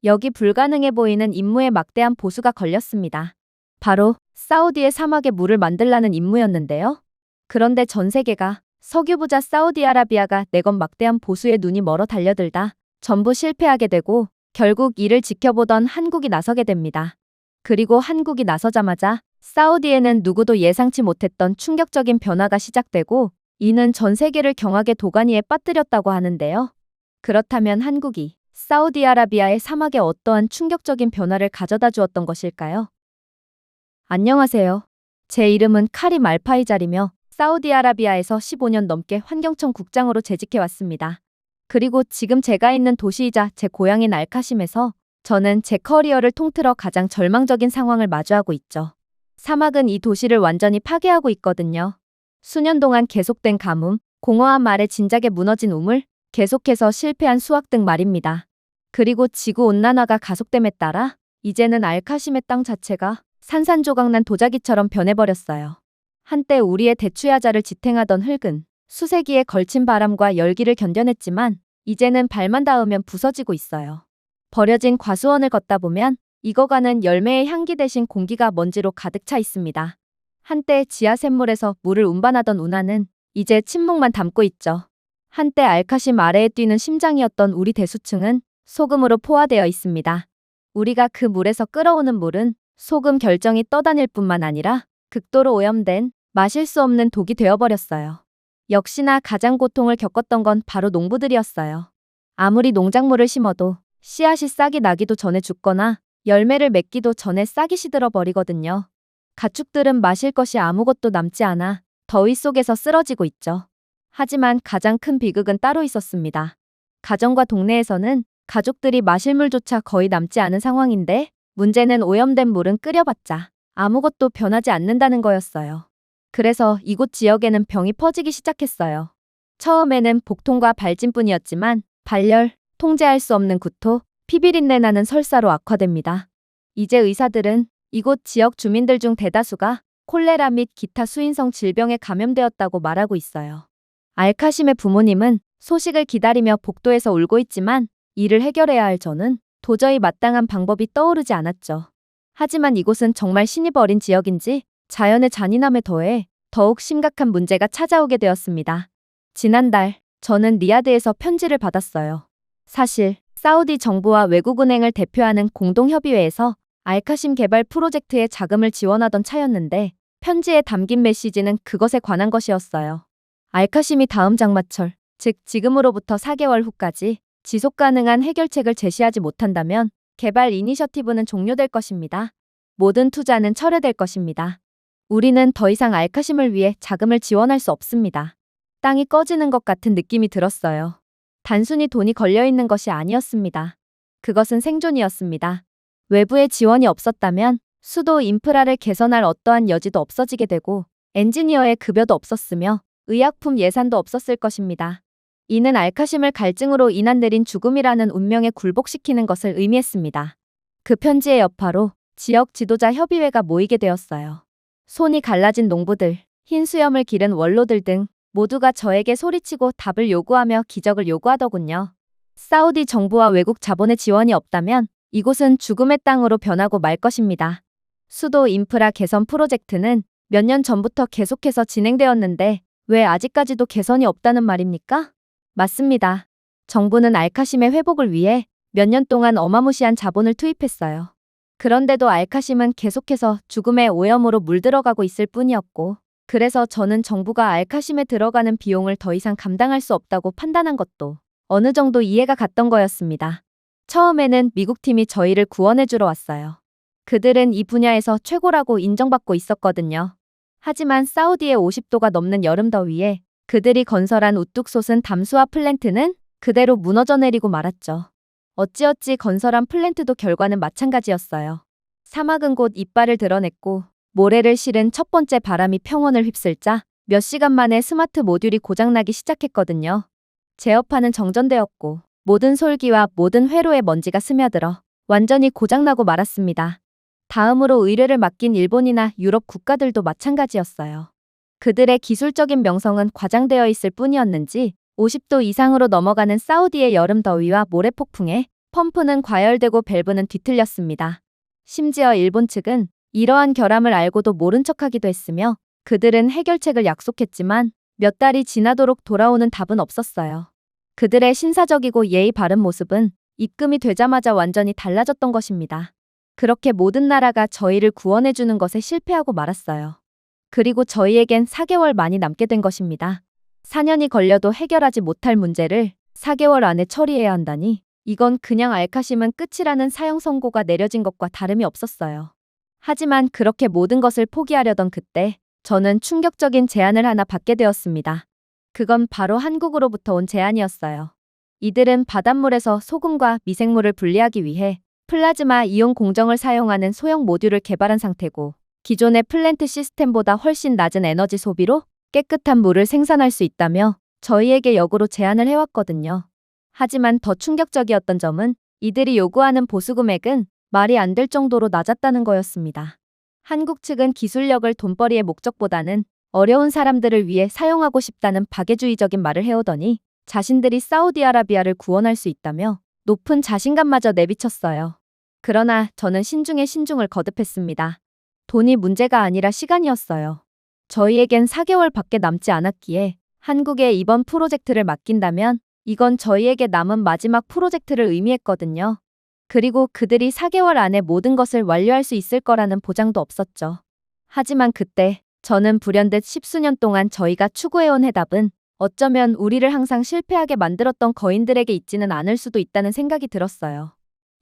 여기 불가능해 보이는 임무에 막대한 보수가 걸렸습니다. 바로 사우디의 사막에 물을 만들라는 임무였는데요. 그런데 전 세계가 석유 부자 사우디아라비아가 내건 막대한 보수에 눈이 멀어 달려들다 전부 실패하게 되고 결국 이를 지켜보던 한국이 나서게 됩니다. 그리고 한국이 나서자마자 사우디에는 누구도 예상치 못했던 충격적인 변화가 시작되고 이는 전 세계를 경악의 도가니에 빠뜨렸다고 하는데요. 그렇다면 한국이 사우디아라비아의 사막에 어떠한 충격적인 변화를 가져다 주었던 것일까요? 안녕하세요. 제 이름은 카림 알파이잘이며 사우디아라비아에서 15년 넘게 환경청 국장으로 재직해 왔습니다. 그리고 지금 제가 있는 도시이자 제 고향인 알카심에서 저는 제 커리어를 통틀어 가장 절망적인 상황을 마주하고 있죠. 사막은 이 도시를 완전히 파괴하고 있거든요. 수년 동안 계속된 가뭄, 공허한 말에 진작에 무너진 우물, 계속해서 실패한 수확 등 말입니다. 그리고 지구온난화가 가속됨에 따라 이제는 알카심의 땅 자체가 산산조각난 도자기처럼 변해버렸어요. 한때 우리의 대추야자를 지탱하던 흙은 수세기에 걸친 바람과 열기를 견뎌냈지만 이제는 발만 닿으면 부서지고 있어요. 버려진 과수원을 걷다 보면 익어가는 열매의 향기 대신 공기가 먼지로 가득 차 있습니다. 한때 지하샘물에서 물을 운반하던 운하는 이제 침묵만 담고 있죠. 한때 알카심 아래에 뛰는 심장이었던 우리 대수층은 소금으로 포화되어 있습니다. 우리가 그 물에서 끌어오는 물은 소금 결정이 떠다닐 뿐만 아니라 극도로 오염된 마실 수 없는 독이 되어버렸어요. 역시나 가장 고통을 겪었던 건 바로 농부들이었어요. 아무리 농작물을 심어도 씨앗이 싹이 나기도 전에 죽거나 열매를 맺기도 전에 싹이 시들어 버리거든요. 가축들은 마실 것이 아무것도 남지 않아 더위 속에서 쓰러지고 있죠. 하지만 가장 큰 비극은 따로 있었습니다. 가정과 동네에서는 가족들이 마실 물조차 거의 남지 않은 상황인데 문제는 오염된 물은 끓여봤자 아무것도 변하지 않는다는 거였어요. 그래서 이곳 지역에는 병이 퍼지기 시작했어요. 처음에는 복통과 발진뿐이었지만 발열, 통제할 수 없는 구토, 피비린내 나는 설사로 악화됩니다. 이제 의사들은 이곳 지역 주민들 중 대다수가 콜레라 및 기타 수인성 질병에 감염되었다고 말하고 있어요. 알카심의 부모님은 소식을 기다리며 복도에서 울고 있지만 이를 해결해야 할 저는 도저히 마땅한 방법이 떠오르지 않았죠. 하지만 이곳은 정말 신이 버린 지역인지 자연의 잔인함에 더해 더욱 심각한 문제가 찾아오게 되었습니다. 지난달 저는 리야드에서 편지를 받았어요. 사실 사우디 정부와 외국은행을 대표하는 공동협의회에서 알카심 개발 프로젝트에 자금을 지원하던 차였는데 편지에 담긴 메시지는 그것에 관한 것이었어요. 알카심이 다음 장마철, 즉 지금으로부터 4개월 후까지 지속 가능한 해결책을 제시하지 못한다면 개발 이니셔티브는 종료될 것입니다. 모든 투자는 철회될 것입니다. 우리는 더 이상 알카심을 위해 자금을 지원할 수 없습니다. 땅이 꺼지는 것 같은 느낌이 들었어요. 단순히 돈이 걸려있는 것이 아니었습니다. 그것은 생존이었습니다. 외부의 지원이 없었다면 수도 인프라를 개선할 어떠한 여지도 없어지게 되고 엔지니어의 급여도 없었으며 의약품 예산도 없었을 것입니다. 이는 알카심을 갈증으로 인한 내린 죽음이라는 운명에 굴복시키는 것을 의미했습니다. 그 편지의 여파로 지역 지도자 협의회가 모이게 되었어요. 손이 갈라진 농부들, 흰 수염을 기른 원로들 등 모두가 저에게 소리치고 답을 요구하며 기적을 요구하더군요. 사우디 정부와 외국 자본의 지원이 없다면 이곳은 죽음의 땅으로 변하고 말 것입니다. 수도 인프라 개선 프로젝트는 몇 년 전부터 계속해서 진행되었는데 왜 아직까지도 개선이 없다는 말입니까? 맞습니다. 정부는 알카심의 회복을 위해 몇 년 동안 어마무시한 자본을 투입했어요. 그런데도 알카심은 계속해서 죽음의 오염으로 물들어가고 있을 뿐이었고 그래서 저는 정부가 알카심에 들어가는 비용을 더 이상 감당할 수 없다고 판단한 것도 어느 정도 이해가 갔던 거였습니다. 처음에는 미국 팀이 저희를 구원해주러 왔어요. 그들은 이 분야에서 최고라고 인정받고 있었거든요. 하지만 사우디의 50도가 넘는 여름 더위에 그들이 건설한 우뚝 솟은 담수화 플랜트는 그대로 무너져 내리고 말았죠. 어찌어찌 건설한 플랜트도 결과는 마찬가지였어요. 사막은 곧 이빨을 드러냈고 모래를 실은 첫 번째 바람이 평원을 휩쓸자 몇 시간 만에 스마트 모듈이 고장나기 시작했거든요. 제어판은 정전되었고 모든 솔기와 모든 회로에 먼지가 스며들어 완전히 고장나고 말았습니다. 다음으로 의뢰를 맡긴 일본이나 유럽 국가들도 마찬가지였어요. 그들의 기술적인 명성은 과장되어 있을 뿐이었는지 50도 이상으로 넘어가는 사우디의 여름 더위와 모래폭풍에 펌프는 과열되고 밸브는 뒤틀렸습니다. 심지어 일본 측은 이러한 결함을 알고도 모른 척하기도 했으며 그들은 해결책을 약속했지만 몇 달이 지나도록 돌아오는 답은 없었어요. 그들의 신사적이고 예의 바른 모습은 입금이 되자마자 완전히 달라졌던 것입니다. 그렇게 모든 나라가 저희를 구원해주는 것에 실패하고 말았어요. 그리고 저희에겐 4개월 만이 남게 된 것입니다. 4년이 걸려도 해결하지 못할 문제를 4개월 안에 처리해야 한다니 이건 그냥 알카심은 끝이라는 사형 선고가 내려진 것과 다름이 없었어요. 하지만 그렇게 모든 것을 포기하려던 그때 저는 충격적인 제안을 하나 받게 되었습니다. 그건 바로 한국으로부터 온 제안이었어요. 이들은 바닷물에서 소금과 미생물을 분리하기 위해 플라즈마 이온 공정을 사용하는 소형 모듈을 개발한 상태고 기존의 플랜트 시스템보다 훨씬 낮은 에너지 소비로 깨끗한 물을 생산할 수 있다며 저희에게 역으로 제안을 해왔거든요. 하지만 더 충격적이었던 점은 이들이 요구하는 보수 금액은 말이 안 될 정도로 낮았다는 거였습니다. 한국 측은 기술력을 돈벌이의 목적보다는 어려운 사람들을 위해 사용하고 싶다는 박애주의적인 말을 해오더니 자신들이 사우디아라비아를 구원할 수 있다며 높은 자신감마저 내비쳤어요. 그러나 저는 신중에 신중을 거듭했습니다. 돈이 문제가 아니라 시간이었어요. 저희에겐 4개월밖에 남지 않았기에 한국에 이번 프로젝트를 맡긴다면 이건 저희에게 남은 마지막 프로젝트를 의미했거든요. 그리고 그들이 4개월 안에 모든 것을 완료할 수 있을 거라는 보장도 없었죠. 하지만 그때 저는 불현듯 10수년 동안 저희가 추구해온 해답은 어쩌면 우리를 항상 실패하게 만들었던 거인들에게 있지는 않을 수도 있다는 생각이 들었어요.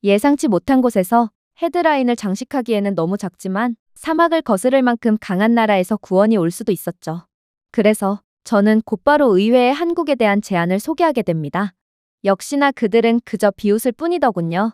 예상치 못한 곳에서 헤드라인을 장식하기에는 너무 작지만 사막을 거스를 만큼 강한 나라에서 구원이 올 수도 있었죠. 그래서 저는 곧바로 의회에 한국에 대한 제안을 소개하게 됩니다. 역시나 그들은 그저 비웃을 뿐이더군요.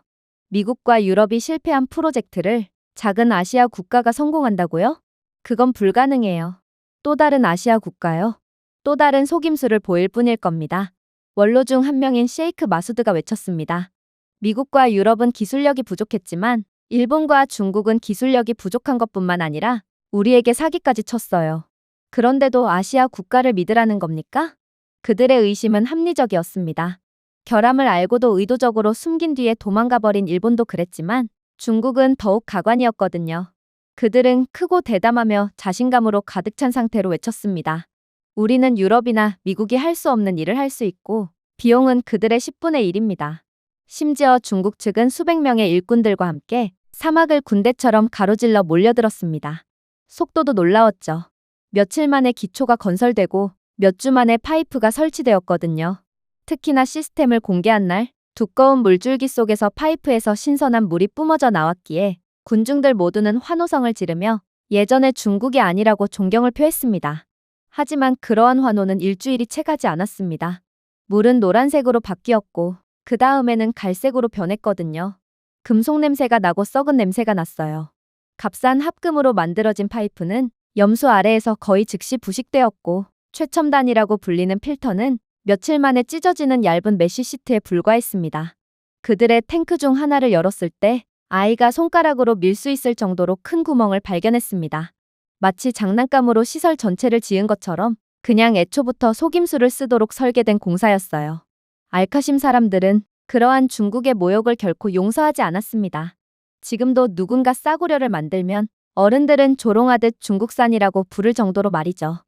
미국과 유럽이 실패한 프로젝트를 작은 아시아 국가가 성공한다고요? 그건 불가능해요. 또 다른 아시아 국가요? 또 다른 속임수를 보일 뿐일 겁니다. 원로 중 한 명인 셰이크 마수드가 외쳤습니다. 미국과 유럽은 기술력이 부족했지만 일본과 중국은 기술력이 부족한 것뿐만 아니라 우리에게 사기까지 쳤어요. 그런데도 아시아 국가를 믿으라는 겁니까? 그들의 의심은 합리적이었습니다. 결함을 알고도 의도적으로 숨긴 뒤에 도망가버린 일본도 그랬지만 중국은 더욱 가관이었거든요. 그들은 크고 대담하며 자신감으로 가득 찬 상태로 외쳤습니다. 우리는 유럽이나 미국이 할 수 없는 일을 할 수 있고 비용은 그들의 10분의 1입니다. 심지어 중국 측은 수백 명의 일꾼들과 함께 사막을 군대처럼 가로질러 몰려들었습니다. 속도도 놀라웠죠. 며칠 만에 기초가 건설되고 몇 주 만에 파이프가 설치되었거든요. 특히나 시스템을 공개한 날 두꺼운 물줄기 속에서 파이프에서 신선한 물이 뿜어져 나왔기에 군중들 모두는 환호성을 지르며 예전의 중국이 아니라고 존경을 표했습니다. 하지만 그러한 환호는 일주일이 채 가지 않았습니다. 물은 노란색으로 바뀌었고 그 다음에는 갈색으로 변했거든요. 금속 냄새가 나고 썩은 냄새가 났어요. 값싼 합금으로 만들어진 파이프는 염수 아래에서 거의 즉시 부식되었고 최첨단이라고 불리는 필터는 며칠 만에 찢어지는 얇은 메쉬 시트에 불과했습니다. 그들의 탱크 중 하나를 열었을 때 아이가 손가락으로 밀 수 있을 정도로 큰 구멍을 발견했습니다. 마치 장난감으로 시설 전체를 지은 것처럼 그냥 애초부터 속임수를 쓰도록 설계된 공사였어요. 알카심 사람들은 그러한 중국의 모욕을 결코 용서하지 않았습니다. 지금도 누군가 싸구려를 만들면 어른들은 조롱하듯 중국산이라고 부를 정도로 말이죠.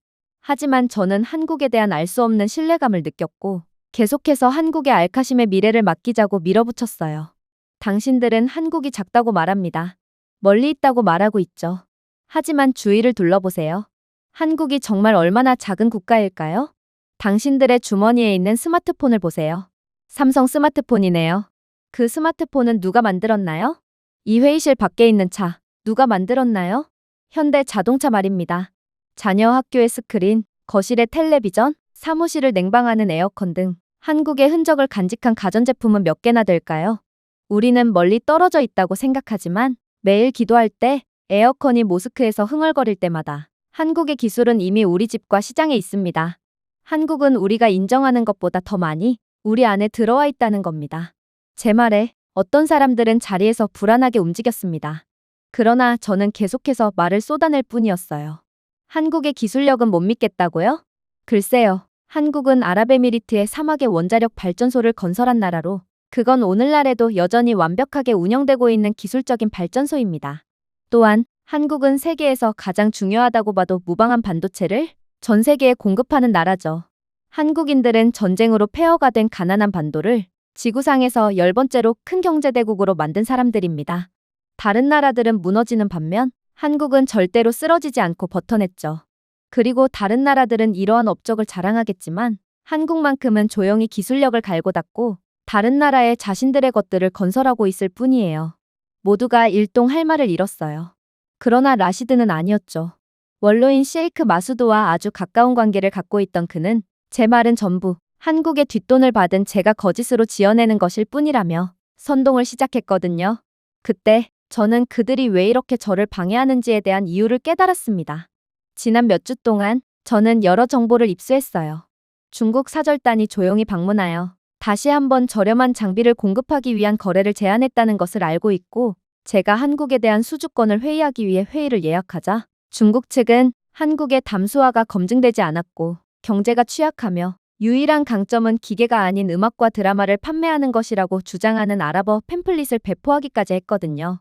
하지만 저는 한국에 대한 알 수 없는 신뢰감을 느꼈고 계속해서 한국의 알카심의 미래를 맡기자고 밀어붙였어요. 당신들은 한국이 작다고 말합니다. 멀리 있다고 말하고 있죠. 하지만 주위를 둘러보세요. 한국이 정말 얼마나 작은 국가일까요? 당신들의 주머니에 있는 스마트폰을 보세요. 삼성 스마트폰이네요. 그 스마트폰은 누가 만들었나요? 이 회의실 밖에 있는 차, 누가 만들었나요? 현대 자동차 말입니다. 자녀 학교의 스크린, 거실의 텔레비전, 사무실을 냉방하는 에어컨 등 한국의 흔적을 간직한 가전제품은 몇 개나 될까요? 우리는 멀리 떨어져 있다고 생각하지만 매일 기도할 때 에어컨이 모스크에서 흥얼거릴 때마다 한국의 기술은 이미 우리 집과 시장에 있습니다. 한국은 우리가 인정하는 것보다 더 많이 우리 안에 들어와 있다는 겁니다. 제 말에 어떤 사람들은 자리에서 불안하게 움직였습니다. 그러나 저는 계속해서 말을 쏟아낼 뿐이었어요. 한국의 기술력은 못 믿겠다고요? 글쎄요. 한국은 아랍에미리트의 사막의 원자력 발전소를 건설한 나라로 그건 오늘날에도 여전히 완벽하게 운영되고 있는 기술적인 발전소입니다. 또한 한국은 세계에서 가장 중요하다고 봐도 무방한 반도체를 전 세계에 공급하는 나라죠. 한국인들은 전쟁으로 폐허가 된 가난한 반도를 지구상에서 10번째로 큰 경제대국으로 만든 사람들입니다. 다른 나라들은 무너지는 반면 한국은 절대로 쓰러지지 않고 버텨냈죠. 그리고 다른 나라들은 이러한 업적을 자랑하겠지만 한국만큼은 조용히 기술력을 갈고 닦고 다른 나라에 자신들의 것들을 건설하고 있을 뿐이에요. 모두가 일동할 말을 잃었어요. 그러나 라시드는 아니었죠. 원로인 셰이크 마수드와 아주 가까운 관계를 갖고 있던 그는 제 말은 전부 한국의 뒷돈을 받은 제가 거짓으로 지어내는 것일 뿐이라며 선동을 시작했거든요. 그때 저는 그들이 왜 이렇게 저를 방해하는지에 대한 이유를 깨달았습니다. 지난 몇 주 동안 저는 여러 정보를 입수했어요. 중국 사절단이 조용히 방문하여 다시 한번 저렴한 장비를 공급하기 위한 거래를 제안했다는 것을 알고 있고, 제가 한국에 대한 수주권을 회의하기 위해 회의를 예약하자 중국 측은 한국의 담수화가 검증되지 않았고 경제가 취약하며 유일한 강점은 기계가 아닌 음악과 드라마를 판매하는 것이라고 주장하는 아랍어 팸플릿을 배포하기까지 했거든요.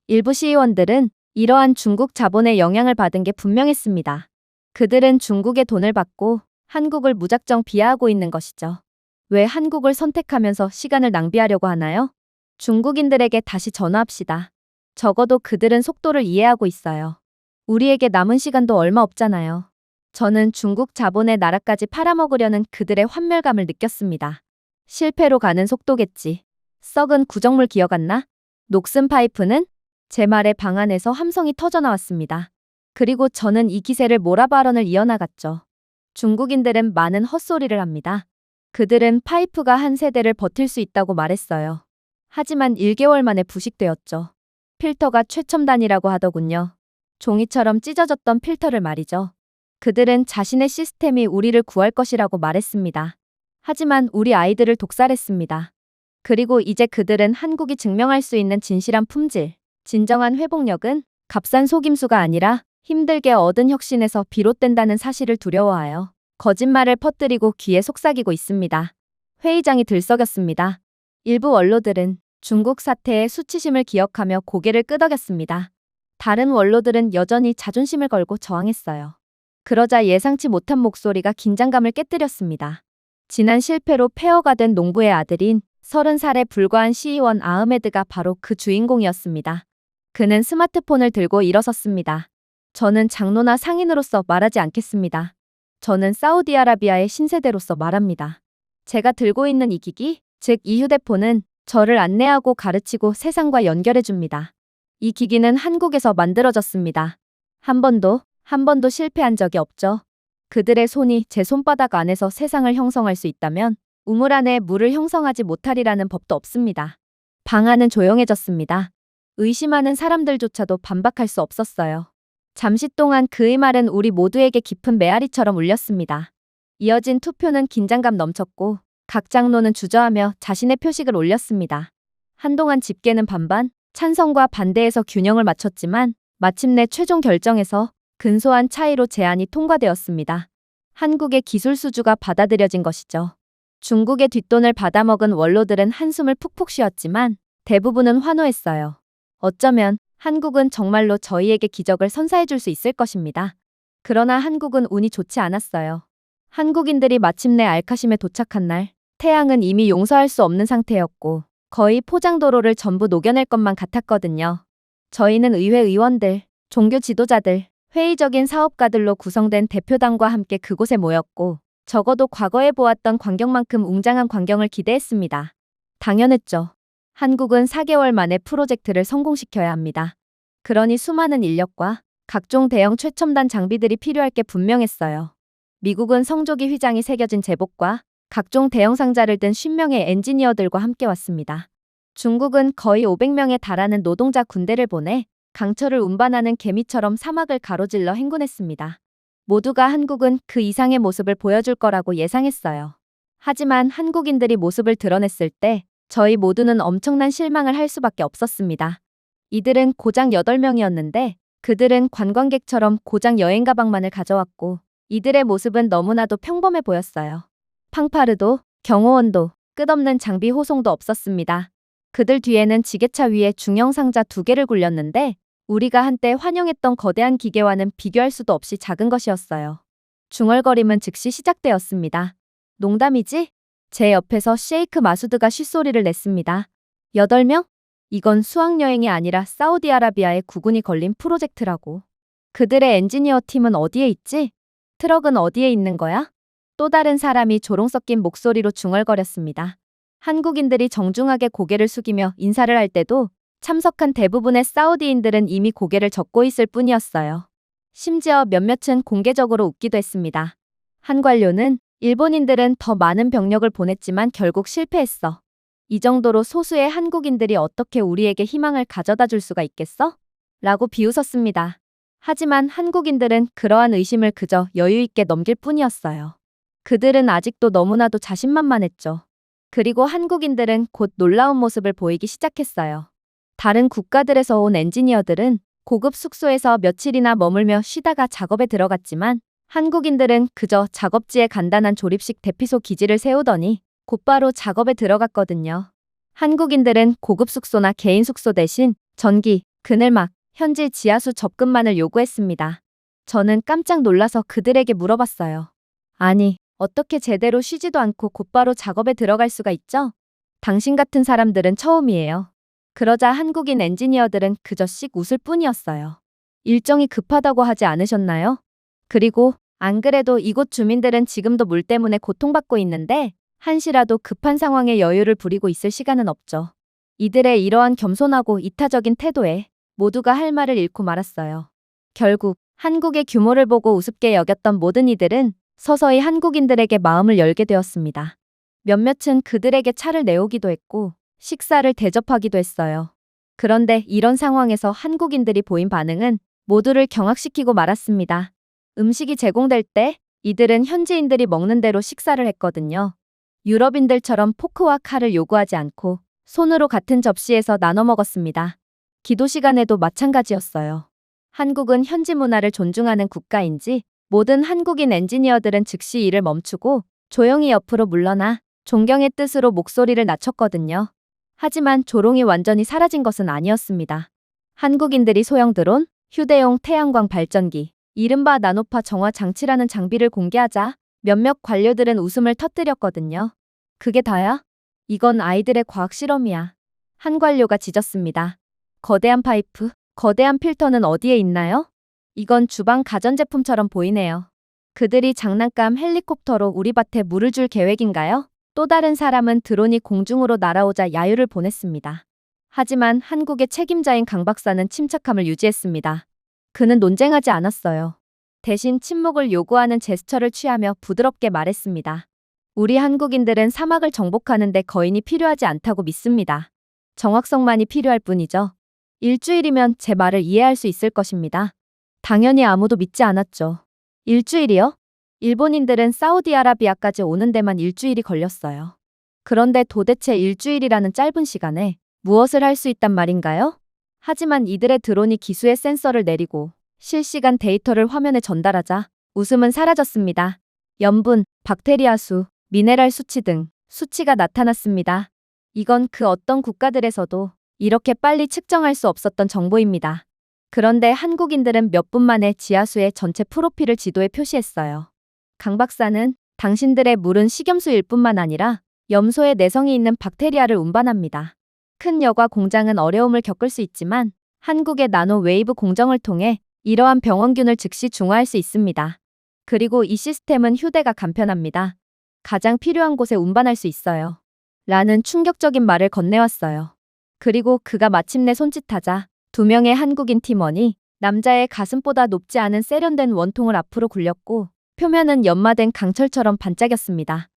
일부 시의원들은 이러한 중국 자본의 영향을 받은 게 분명했습니다. 그들은 중국의 돈을 받고 한국을 무작정 비하하고 있는 것이죠. 왜 한국을 선택하면서 시간을 낭비하려고 하나요? 중국인들에게 다시 전화합시다. 적어도 그들은 속도를 이해하고 있어요. 우리에게 남은 시간도 얼마 없잖아요. 저는 중국 자본의 나라까지 팔아먹으려는 그들의 환멸감을 느꼈습니다. 실패로 가는 속도겠지. 썩은 구정물 기어갔나? 녹슨 파이프는? 제 말에 방 안에서 함성이 터져나왔습니다. 그리고 저는 이 기세를 몰아 발언을 이어나갔죠. 중국인들은 많은 헛소리를 합니다. 그들은 파이프가 한 세대를 버틸 수 있다고 말했어요. 하지만 1개월 만에 부식되었죠. 필터가 최첨단이라고 하더군요. 종이처럼 찢어졌던 필터를 말이죠. 그들은 자신의 시스템이 우리를 구할 것이라고 말했습니다. 하지만 우리 아이들을 독살했습니다. 그리고 이제 그들은 한국이 증명할 수 있는 진실한 품질, 진정한 회복력은 값싼 속임수가 아니라 힘들게 얻은 혁신에서 비롯된다는 사실을 두려워하여 거짓말을 퍼뜨리고 귀에 속삭이고 있습니다. 회의장이 들썩였습니다. 일부 원로들은 중국 사태의 수치심을 기억하며 고개를 끄덕였습니다. 다른 원로들은 여전히 자존심을 걸고 저항했어요. 그러자 예상치 못한 목소리가 긴장감을 깨뜨렸습니다. 지난 실패로 폐허가 된 농부의 아들인 30살에 불과한 시의원 아흐메드가 바로 그 주인공이었습니다. 그는 스마트폰을 들고 일어섰습니다. 저는 장로나 상인으로서 말하지 않겠습니다. 저는 사우디아라비아의 신세대로서 말합니다. 제가 들고 있는 이 기기, 즉 이 휴대폰은 저를 안내하고 가르치고 세상과 연결해줍니다. 이 기기는 한국에서 만들어졌습니다. 한 번도 실패한 적이 없죠. 그들의 손이 제 손바닥 안에서 세상을 형성할 수 있다면 우물 안에 물을 형성하지 못하리라는 법도 없습니다. 방 안은 조용해졌습니다. 의심하는 사람들조차도 반박할 수 없었어요. 잠시 동안 그의 말은 우리 모두에게 깊은 메아리처럼 울렸습니다. 이어진 투표는 긴장감 넘쳤고 각 장로는 주저하며 자신의 표식을 올렸습니다. 한동안 집계는 반반, 찬성과 반대에서 균형을 맞췄지만 마침내 최종 결정에서 근소한 차이로 제안이 통과되었습니다. 한국의 기술 수주가 받아들여진 것이죠. 중국의 뒷돈을 받아먹은 원로들은 한숨을 푹푹 쉬었지만 대부분은 환호했어요. 어쩌면 한국은 정말로 저희에게 기적을 선사해 줄 수 있을 것입니다. 그러나 한국은 운이 좋지 않았어요. 한국인들이 마침내 알카심에 도착한 날, 태양은 이미 용서할 수 없는 상태였고 거의 포장도로를 전부 녹여낼 것만 같았거든요. 저희는 의회 의원들, 종교 지도자들, 회의적인 사업가들로 구성된 대표단과 함께 그곳에 모였고 적어도 과거에 보았던 광경만큼 웅장한 광경을 기대했습니다. 당연했죠. 한국은 4개월 만에 프로젝트를 성공시켜야 합니다. 그러니 수많은 인력과 각종 대형 최첨단 장비들이 필요할 게 분명했어요. 미국은 성조기 휘장이 새겨진 제복과 각종 대형 상자를 든 50명의 엔지니어들과 함께 왔습니다. 중국은 거의 500명에 달하는 노동자 군대를 보내 강철을 운반하는 개미처럼 사막을 가로질러 행군했습니다. 모두가 한국은 그 이상의 모습을 보여줄 거라고 예상했어요. 하지만 한국인들이 모습을 드러냈을 때 저희 모두는 엄청난 실망을 할 수밖에 없었습니다. 이들은 고작 8명이었는데 그들은 관광객처럼 고작 여행 가방만을 가져왔고 이들의 모습은 너무나도 평범해 보였어요. 팡파르도, 경호원도, 끝없는 장비 호송도 없었습니다. 그들 뒤에는 지게차 위에 중형 상자 2개를 굴렸는데 우리가 한때 환영했던 거대한 기계와는 비교할 수도 없이 작은 것이었어요. 중얼거림은 즉시 시작되었습니다. 농담이지? 제 옆에서 셰이크 마수드가 쉿소리를 냈습니다. 8명? 이건 수학여행이 아니라 사우디아라비아에 국군이 걸린 프로젝트라고. 그들의 엔지니어 팀은 어디에 있지? 트럭은 어디에 있는 거야? 또 다른 사람이 조롱 섞인 목소리로 중얼거렸습니다. 한국인들이 정중하게 고개를 숙이며 인사를 할 때도 참석한 대부분의 사우디인들은 이미 고개를 젓고 있을 뿐이었어요. 심지어 몇몇은 공개적으로 웃기도 했습니다. 한 관료는 일본인들은 더 많은 병력을 보냈지만 결국 실패했어. 이 정도로 소수의 한국인들이 어떻게 우리에게 희망을 가져다 줄 수가 있겠어? 라고 비웃었습니다. 하지만 한국인들은 그러한 의심을 그저 여유 있게 넘길 뿐이었어요. 그들은 아직도 너무나도 자신만만했죠. 그리고 한국인들은 곧 놀라운 모습을 보이기 시작했어요. 다른 국가들에서 온 엔지니어들은 고급 숙소에서 며칠이나 머물며 쉬다가 작업에 들어갔지만 한국인들은 그저 작업지에 간단한 조립식 대피소 기지를 세우더니 곧바로 작업에 들어갔거든요. 한국인들은 고급 숙소나 개인 숙소 대신 전기, 그늘막, 현지 지하수 접근만을 요구했습니다. 저는 깜짝 놀라서 그들에게 물어봤어요. 아니, 어떻게 제대로 쉬지도 않고 곧바로 작업에 들어갈 수가 있죠? 당신 같은 사람들은 처음이에요. 그러자 한국인 엔지니어들은 그저 씩 웃을 뿐이었어요. 일정이 급하다고 하지 않으셨나요? 그리고 안 그래도 이곳 주민들은 지금도 물 때문에 고통받고 있는데 한시라도 급한 상황에 여유를 부리고 있을 시간은 없죠. 이들의 이러한 겸손하고 이타적인 태도에 모두가 할 말을 잃고 말았어요. 결국 한국의 규모를 보고 우습게 여겼던 모든 이들은 서서히 한국인들에게 마음을 열게 되었습니다. 몇몇은 그들에게 차를 내오기도 했고 식사를 대접하기도 했어요. 그런데 이런 상황에서 한국인들이 보인 반응은 모두를 경악시키고 말았습니다. 음식이 제공될 때 이들은 현지인들이 먹는 대로 식사를 했거든요. 유럽인들처럼 포크와 칼을 요구하지 않고 손으로 같은 접시에서 나눠 먹었습니다. 기도 시간에도 마찬가지였어요. 한국은 현지 문화를 존중하는 국가인지 모든 한국인 엔지니어들은 즉시 일을 멈추고 조용히 옆으로 물러나 존경의 뜻으로 목소리를 낮췄거든요. 하지만 조롱이 완전히 사라진 것은 아니었습니다. 한국인들이 소형 드론, 휴대용 태양광 발전기, 이른바 나노파 정화 장치라는 장비를 공개하자 몇몇 관료들은 웃음을 터뜨렸거든요. 그게 다야? 이건 아이들의 과학 실험이야. 한 관료가 짖었습니다. 거대한 파이프, 거대한 필터는 어디에 있나요? 이건 주방 가전제품처럼 보이네요. 그들이 장난감 헬리콥터로 우리 밭에 물을 줄 계획인가요? 또 다른 사람은 드론이 공중으로 날아오자 야유를 보냈습니다. 하지만 한국의 책임자인 강 박사는 침착함을 유지했습니다. 그는 논쟁하지 않았어요. 대신 침묵을 요구하는 제스처를 취하며 부드럽게 말했습니다. 우리 한국인들은 사막을 정복하는데 거인이 필요하지 않다고 믿습니다. 정확성만이 필요할 뿐이죠. 일주일이면 제 말을 이해할 수 있을 것입니다. 당연히 아무도 믿지 않았죠. 일주일이요? 일본인들은 사우디아라비아까지 오는 데만 일주일이 걸렸어요. 그런데 도대체 일주일이라는 짧은 시간에 무엇을 할 수 있단 말인가요? 하지만 이들의 드론이 기수의 센서를 내리고 실시간 데이터를 화면에 전달하자 웃음은 사라졌습니다. 염분, 박테리아 수, 미네랄 수치 등 수치가 나타났습니다. 이건 그 어떤 국가들에서도 이렇게 빨리 측정할 수 없었던 정보입니다. 그런데 한국인들은 몇 분 만에 지하수의 전체 프로필을 지도에 표시했어요. 강 박사는 당신들의 물은 식염수일 뿐만 아니라 염소의 내성이 있는 박테리아를 운반합니다. 큰 여과 공장은 어려움을 겪을 수 있지만 한국의 나노 웨이브 공정을 통해 이러한 병원균을 즉시 중화할 수 있습니다. 그리고 이 시스템은 휴대가 간편합니다. 가장 필요한 곳에 운반할 수 있어요. 라는 충격적인 말을 건네왔어요. 그리고 그가 마침내 손짓하자 2명의 한국인 팀원이 남자의 가슴보다 높지 않은 세련된 원통을 앞으로 굴렸고 표면은 연마된 강철처럼 반짝였습니다.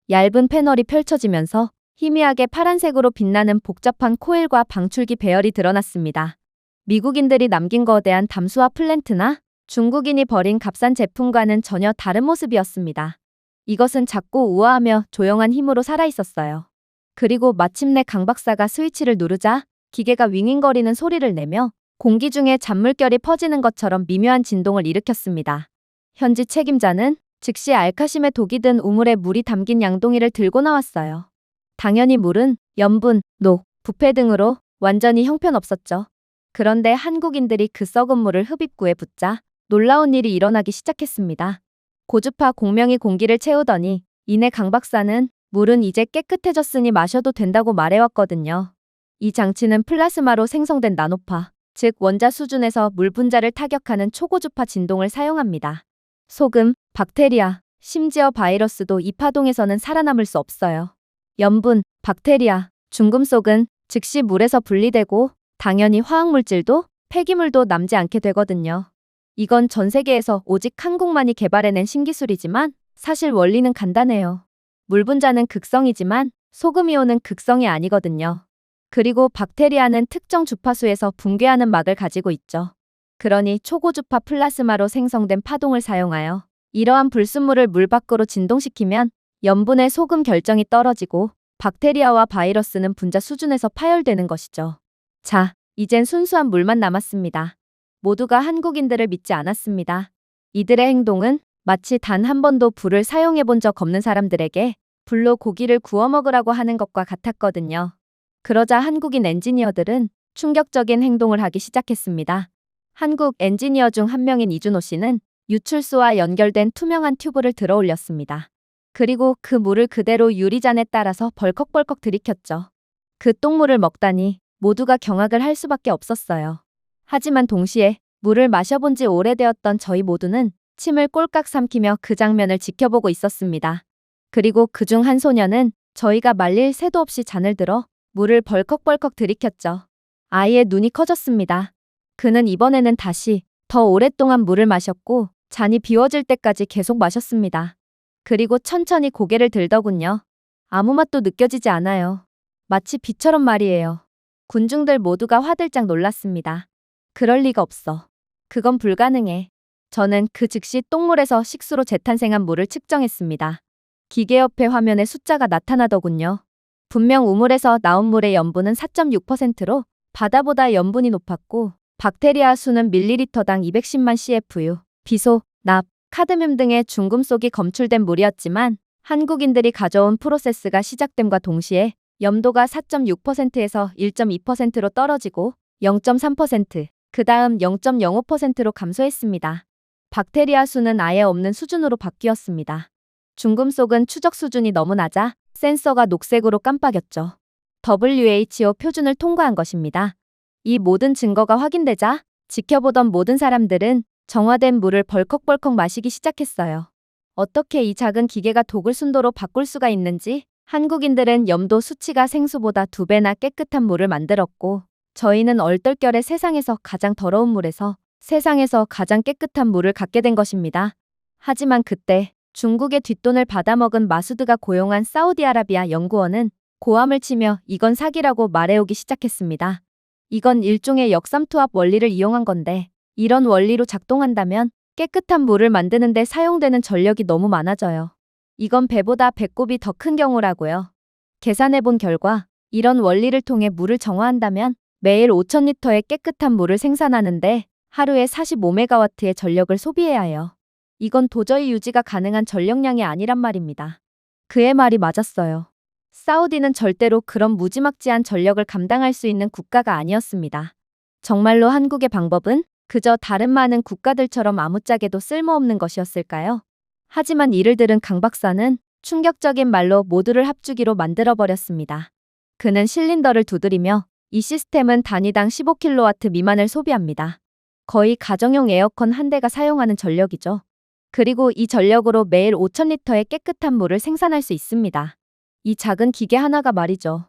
얇은 패널이 펼쳐지면서 희미하게 파란색으로 빛나는 복잡한 코일과 방출기 배열이 드러났습니다. 미국인들이 남긴 거대한 담수화 플랜트나 중국인이 버린 값싼 제품과는 전혀 다른 모습이었습니다. 이것은 작고 우아하며 조용한 힘으로 살아있었어요. 그리고 마침내 강 박사가 스위치를 누르자 기계가 윙윙거리는 소리를 내며 공기 중에 잔물결이 퍼지는 것처럼 미묘한 진동을 일으켰습니다. 현지 책임자는 즉시 알카심에 독이 든 우물에 물이 담긴 양동이를 들고 나왔어요. 당연히 물은 염분, 녹, 부패 등으로 완전히 형편없었죠. 그런데 한국인들이 그 썩은 물을 흡입구에 붓자 놀라운 일이 일어나기 시작했습니다. 고주파 공명이 공기를 채우더니 이내 강 박사는 물은 이제 깨끗해졌으니 마셔도 된다고 말해왔거든요. 이 장치는 플라스마로 생성된 나노파, 즉 원자 수준에서 물 분자를 타격하는 초고주파 진동을 사용합니다. 소금, 박테리아, 심지어 바이러스도 이 파동에서는 살아남을 수 없어요. 염분, 박테리아, 중금속은 즉시 물에서 분리되고 당연히 화학물질도 폐기물도 남지 않게 되거든요. 이건 전 세계에서 오직 한국만이 개발해낸 신기술이지만 사실 원리는 간단해요. 물 분자는 극성이지만 소금이온은 극성이 아니거든요. 그리고 박테리아는 특정 주파수에서 붕괴하는 막을 가지고 있죠. 그러니 초고주파 플라스마로 생성된 파동을 사용하여 이러한 불순물을 물 밖으로 진동시키면 염분의 소금 결정이 떨어지고 박테리아와 바이러스는 분자 수준에서 파열되는 것이죠. 자, 이젠 순수한 물만 남았습니다. 모두가 한국인들을 믿지 않았습니다. 이들의 행동은 마치 단 한 번도 불을 사용해 본 적 없는 사람들에게 불로 고기를 구워 먹으라고 하는 것과 같았거든요. 그러자 한국인 엔지니어들은 충격적인 행동을 하기 시작했습니다. 한국 엔지니어 중 한 명인 이준호 씨는 유출소와 연결된 투명한 튜브를 들어 올렸습니다. 그리고 그 물을 그대로 유리잔에 따라서 벌컥벌컥 들이켰죠. 그 똥물을 먹다니 모두가 경악을 할 수밖에 없었어요. 하지만 동시에 물을 마셔본 지 오래되었던 저희 모두는 침을 꼴깍 삼키며 그 장면을 지켜보고 있었습니다. 그리고 그중 한 소녀는 저희가 말릴 새도 없이 잔을 들어 물을 벌컥벌컥 들이켰죠. 아이의 눈이 커졌습니다. 그는 이번에는 다시 더 오랫동안 물을 마셨고 잔이 비워질 때까지 계속 마셨습니다. 그리고 천천히 고개를 들더군요. 아무 맛도 느껴지지 않아요. 마치 비처럼 말이에요. 군중들 모두가 화들짝 놀랐습니다. 그럴 리가 없어. 그건 불가능해. 저는 그 즉시 똥물에서 식수로 재탄생한 물을 측정했습니다. 기계 옆에 화면에 숫자가 나타나더군요. 분명 우물에서 나온 물의 염분은 4.6%로 바다보다 염분이 높았고 박테리아 수는 밀리리터당 210만 CFU, 비소, 납, 카드뮴 등의 중금속이 검출된 물이었지만 한국인들이 가져온 프로세스가 시작됨과 동시에 염도가 4.6%에서 1.2%로 떨어지고 0.3%, 그 다음 0.05%로 감소했습니다. 박테리아 수는 아예 없는 수준으로 바뀌었습니다. 중금속은 추적 수준이 너무 낮아 센서가 녹색으로 깜빡였죠. WHO 표준을 통과한 것입니다. 이 모든 증거가 확인되자 지켜보던 모든 사람들은 정화된 물을 벌컥벌컥 마시기 시작했어요. 어떻게 이 작은 기계가 독을 순도로 바꿀 수가 있는지 한국인들은 염도 수치가 생수보다 2배나 깨끗한 물을 만들었고 저희는 얼떨결에 세상에서 가장 더러운 물에서 세상에서 가장 깨끗한 물을 갖게 된 것입니다. 하지만 그때 중국의 뒷돈을 받아먹은 마수드가 고용한 사우디아라비아 연구원은 고함을 치며 이건 사기라고 말해오기 시작했습니다. 이건 일종의 역삼투압 원리를 이용한 건데 이런 원리로 작동한다면 깨끗한 물을 만드는데 사용되는 전력이 너무 많아져요. 이건 배보다 배꼽이 더 큰 경우라고요. 계산해본 결과 이런 원리를 통해 물을 정화한다면 매일 5,000리터의 깨끗한 물을 생산하는데 하루에 45메가와트의 전력을 소비해야 해요. 이건 도저히 유지가 가능한 전력량이 아니란 말입니다. 그의 말이 맞았어요. 사우디는 절대로 그런 무지막지한 전력을 감당할 수 있는 국가가 아니었습니다. 정말로 한국의 방법은 그저 다른 많은 국가들처럼 아무짝에도 쓸모없는 것이었을까요? 하지만 이를 들은 강 박사는 충격적인 말로 모두를 합주기로 만들어버렸습니다. 그는 실린더를 두드리며 이 시스템은 단위당 15kW 미만을 소비합니다. 거의 가정용 에어컨 한 대가 사용하는 전력이죠. 그리고 이 전력으로 매일 5,000리터의 깨끗한 물을 생산할 수 있습니다. 이 작은 기계 하나가 말이죠.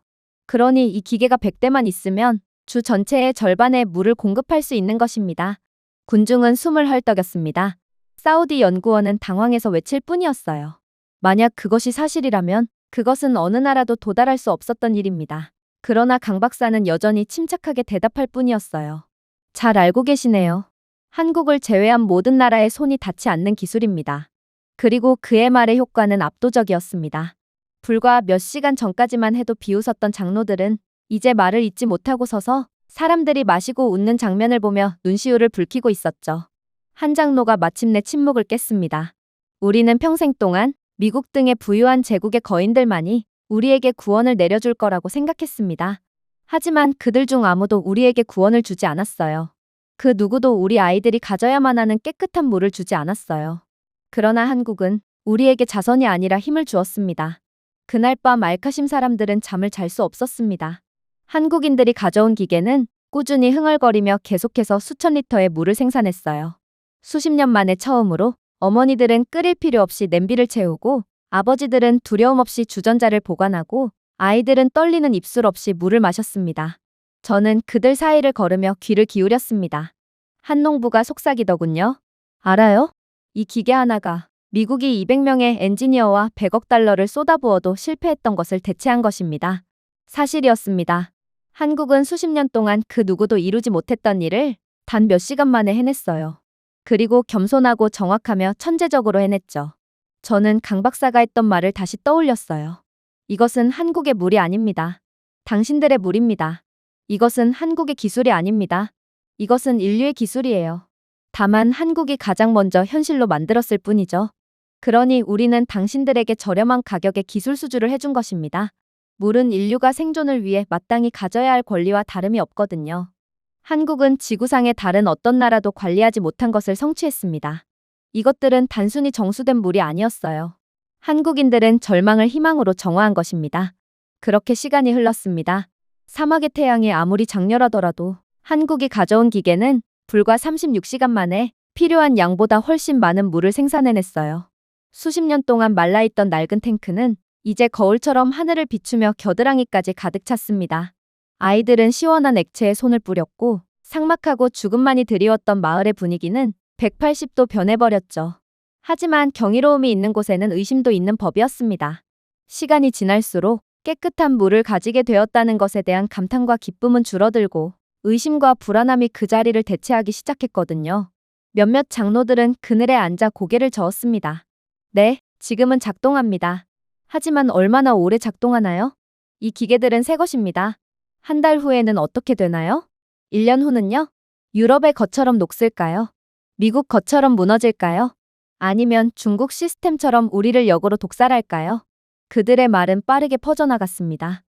그러니 이 기계가 100대만 있으면 주 전체의 절반의 물을 공급할 수 있는 것입니다. 군중은 숨을 헐떡였습니다. 사우디 연구원은 당황해서 외칠 뿐이었어요. 만약 그것이 사실이라면 그것은 어느 나라도 도달할 수 없었던 일입니다. 그러나 강 박사는 여전히 침착하게 대답할 뿐이었어요. 잘 알고 계시네요. 한국을 제외한 모든 나라의 손이 닿지 않는 기술입니다. 그리고 그의 말의 효과는 압도적이었습니다. 불과 몇 시간 전까지만 해도 비웃었던 장로들은 이제 말을 잇지 못하고 서서 사람들이 마시고 웃는 장면을 보며 눈시울을 붉히고 있었죠. 한 장로가 마침내 침묵을 깼습니다. 우리는 평생 동안 미국 등의 부유한 제국의 거인들만이 우리에게 구원을 내려줄 거라고 생각했습니다. 하지만 그들 중 아무도 우리에게 구원을 주지 않았어요. 그 누구도 우리 아이들이 가져야만 하는 깨끗한 물을 주지 않았어요. 그러나 한국은 우리에게 자선이 아니라 힘을 주었습니다. 그날 밤 알카심 사람들은 잠을 잘 수 없었습니다. 한국인들이 가져온 기계는 꾸준히 흥얼거리며 계속해서 수천 리터의 물을 생산했어요. 수십 년 만에 처음으로 어머니들은 끓일 필요 없이 냄비를 채우고 아버지들은 두려움 없이 주전자를 보관하고 아이들은 떨리는 입술 없이 물을 마셨습니다. 저는 그들 사이를 걸으며 귀를 기울였습니다. 한 농부가 속삭이더군요. 알아요? 이 기계 하나가 미국이 200명의 엔지니어와 100억 달러를 쏟아부어도 실패했던 것을 대체한 것입니다. 사실이었습니다. 한국은 수십 년 동안 그 누구도 이루지 못했던 일을 단 몇 시간 만에 해냈어요. 그리고 겸손하고 정확하며 천재적으로 해냈죠. 저는 강 박사가 했던 말을 다시 떠올렸어요. 이것은 한국의 물이 아닙니다. 당신들의 물입니다. 이것은 한국의 기술이 아닙니다. 이것은 인류의 기술이에요. 다만 한국이 가장 먼저 현실로 만들었을 뿐이죠. 그러니 우리는 당신들에게 저렴한 가격에 기술 수주를 해준 것입니다. 물은 인류가 생존을 위해 마땅히 가져야 할 권리와 다름이 없거든요. 한국은 지구상의 다른 어떤 나라도 관리하지 못한 것을 성취했습니다. 이것들은 단순히 정수된 물이 아니었어요. 한국인들은 절망을 희망으로 정화한 것입니다. 그렇게 시간이 흘렀습니다. 사막의 태양이 아무리 장렬하더라도 한국이 가져온 기계는 불과 36시간 만에 필요한 양보다 훨씬 많은 물을 생산해냈어요. 수십 년 동안 말라있던 낡은 탱크는 이제 거울처럼 하늘을 비추며 겨드랑이까지 가득 찼습니다. 아이들은 시원한 액체에 손을 뿌렸고 삭막하고 죽음만이 드리웠던 마을의 분위기는 180도 변해버렸죠. 하지만 경이로움이 있는 곳에는 의심도 있는 법이었습니다. 시간이 지날수록 깨끗한 물을 가지게 되었다는 것에 대한 감탄과 기쁨은 줄어들고 의심과 불안함이 그 자리를 대체하기 시작했거든요. 몇몇 장로들은 그늘에 앉아 고개를 저었습니다. 네, 지금은 작동합니다. 하지만 얼마나 오래 작동하나요? 이 기계들은 새 것입니다. 한 달 후에는 어떻게 되나요? 1년 후는요? 유럽의 것처럼 녹슬까요? 미국 것처럼 무너질까요? 아니면 중국 시스템처럼 우리를 역으로 독살할까요? 그들의 말은 빠르게 퍼져나갔습니다.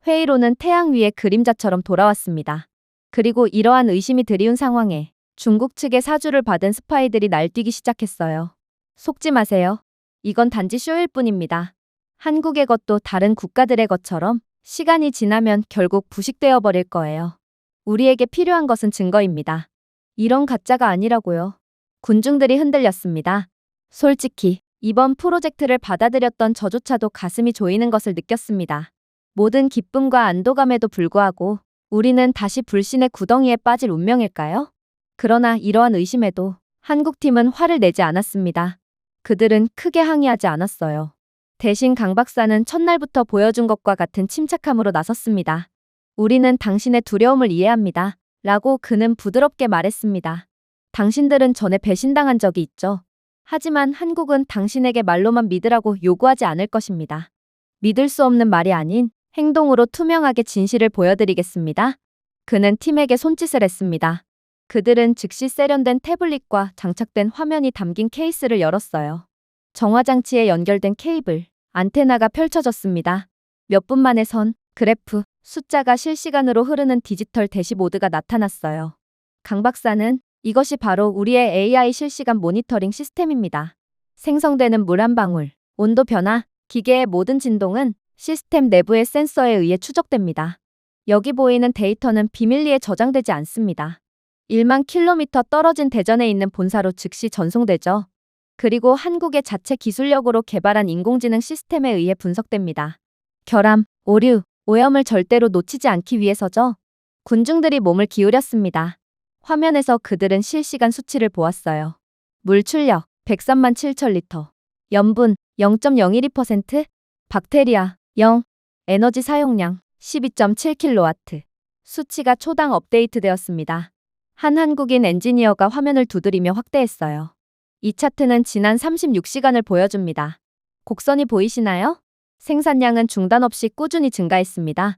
회의로는 태양 위의 그림자처럼 돌아왔습니다. 그리고 이러한 의심이 드리운 상황에 중국 측의 사주를 받은 스파이들이 날뛰기 시작했어요. 속지 마세요. 이건 단지 쇼일 뿐입니다. 한국의 것도 다른 국가들의 것처럼 시간이 지나면 결국 부식되어 버릴 거예요. 우리에게 필요한 것은 증거입니다. 이런 가짜가 아니라고요. 군중들이 흔들렸습니다. 솔직히 이번 프로젝트를 받아들였던 저조차도 가슴이 조이는 것을 느꼈습니다. 모든 기쁨과 안도감에도 불구하고 우리는 다시 불신의 구덩이에 빠질 운명일까요? 그러나 이러한 의심에도 한국팀은 화를 내지 않았습니다. 그들은 크게 항의하지 않았어요. 대신 강 박사는 첫날부터 보여준 것과 같은 침착함으로 나섰습니다. 우리는 당신의 두려움을 이해합니다. 라고 그는 부드럽게 말했습니다. 당신들은 전에 배신당한 적이 있죠. 하지만 한국은 당신에게 말로만 믿으라고 요구하지 않을 것입니다. 믿을 수 없는 말이 아닌 행동으로 투명하게 진실을 보여드리겠습니다. 그는 팀에게 손짓을 했습니다. 그들은 즉시 세련된 태블릿과 장착된 화면이 담긴 케이스를 열었어요. 정화장치에 연결된 케이블, 안테나가 펼쳐졌습니다. 몇 분 만에 선, 그래프, 숫자가 실시간으로 흐르는 디지털 대시보드가 나타났어요. 강 박사는 이것이 바로 우리의 AI 실시간 모니터링 시스템입니다. 생성되는 물 한 방울, 온도 변화, 기계의 모든 진동은 시스템 내부의 센서에 의해 추적됩니다. 여기 보이는 데이터는 비밀리에 저장되지 않습니다. 1만 킬로미터 떨어진 대전에 있는 본사로 즉시 전송되죠. 그리고 한국의 자체 기술력으로 개발한 인공지능 시스템에 의해 분석됩니다. 결함, 오류, 오염을 절대로 놓치지 않기 위해서죠. 군중들이 몸을 기울였습니다. 화면에서 그들은 실시간 수치를 보았어요. 물 출력 103만 7천 리터, 염분 0.012%, 박테리아 0, 에너지 사용량 12.7kW. 수치가 초당 업데이트되었습니다. 한 한국인 엔지니어가 화면을 두드리며 확대했어요. 이 차트는 지난 36시간을 보여줍니다. 곡선이 보이시나요? 생산량은 중단 없이 꾸준히 증가했습니다.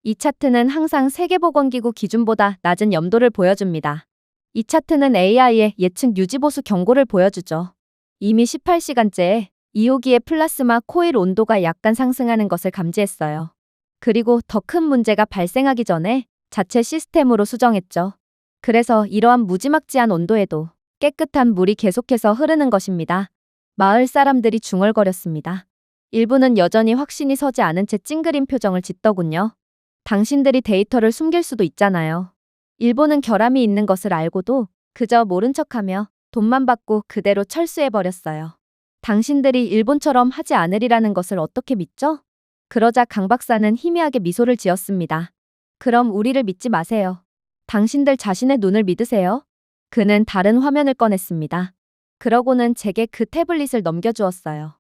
이 차트는 항상 세계보건기구 기준보다 낮은 염도를 보여줍니다. 이 차트는 AI의 예측 유지보수 경고를 보여주죠. 이미 18시간째에 2호기의 플라스마 코일 온도가 약간 상승하는 것을 감지했어요. 그리고 더 큰 문제가 발생하기 전에 자체 시스템으로 수정했죠. 그래서 이러한 무지막지한 온도에도 깨끗한 물이 계속해서 흐르는 것입니다. 마을 사람들이 중얼거렸습니다. 일부는 여전히 확신이 서지 않은 채 찡그린 표정을 짓더군요. 당신들이 데이터를 숨길 수도 있잖아요. 일본은 결함이 있는 것을 알고도 그저 모른 척하며 돈만 받고 그대로 철수해버렸어요. 당신들이 일본처럼 하지 않으리라는 것을 어떻게 믿죠? 그러자 강 박사는 희미하게 미소를 지었습니다. 그럼 우리를 믿지 마세요. 당신들 자신의 눈을 믿으세요. 그는 다른 화면을 꺼냈습니다. 그러고는 제게 그 태블릿을 넘겨주었어요.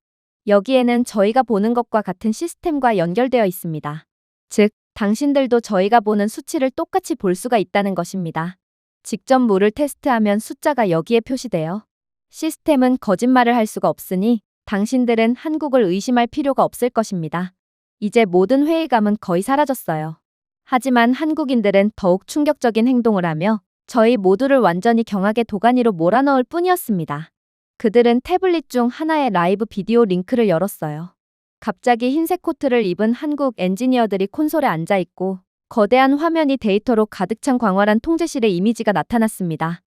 여기에는 저희가 보는 것과 같은 시스템과 연결되어 있습니다. 즉, 당신들도 저희가 보는 수치를 똑같이 볼 수가 있다는 것입니다. 직접 물을 테스트하면 숫자가 여기에 표시돼요. 시스템은 거짓말을 할 수가 없으니 당신들은 한국을 의심할 필요가 없을 것입니다. 이제 모든 회의감은 거의 사라졌어요. 하지만 한국인들은 더욱 충격적인 행동을 하며 저희 모두를 완전히 경악의 도가니로 몰아넣을 뿐이었습니다. 그들은 태블릿 중 하나의 라이브 비디오 링크를 열었어요. 갑자기 흰색 코트를 입은 한국 엔지니어들이 콘솔에 앉아있고 거대한 화면이 데이터로 가득 찬 광활한 통제실의 이미지가 나타났습니다.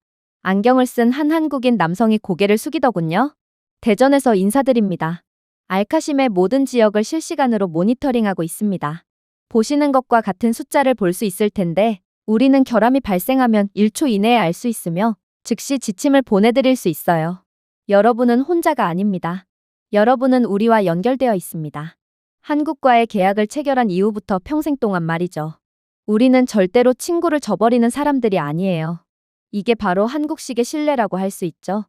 안경을 쓴 한 한국인 남성이 고개를 숙이더군요. 대전에서 인사드립니다. 알카심의 모든 지역을 실시간으로 모니터링하고 있습니다. 보시는 것과 같은 숫자를 볼 수 있을 텐데 우리는 결함이 발생하면 1초 이내에 알 수 있으며 즉시 지침을 보내드릴 수 있어요. 여러분은 혼자가 아닙니다. 여러분은 우리와 연결되어 있습니다. 한국과의 계약을 체결한 이후부터 평생 동안 말이죠. 우리는 절대로 친구를 저버리는 사람들이 아니에요. 이게 바로 한국식의 신뢰라고 할 수 있죠.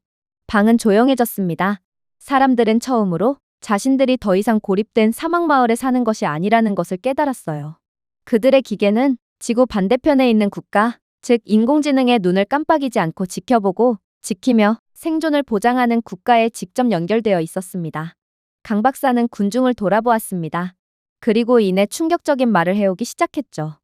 방은 조용해졌습니다. 사람들은 처음으로 자신들이 더 이상 고립된 사막마을에 사는 것이 아니라는 것을 깨달았어요. 그들의 기계는 지구 반대편에 있는 국가, 즉 인공지능의 눈을 깜빡이지 않고 지켜보고 지키며 생존을 보장하는 국가에 직접 연결되어 있었습니다. 강 박사는 군중을 돌아보았습니다. 그리고 이내 충격적인 말을 해오기 시작했죠.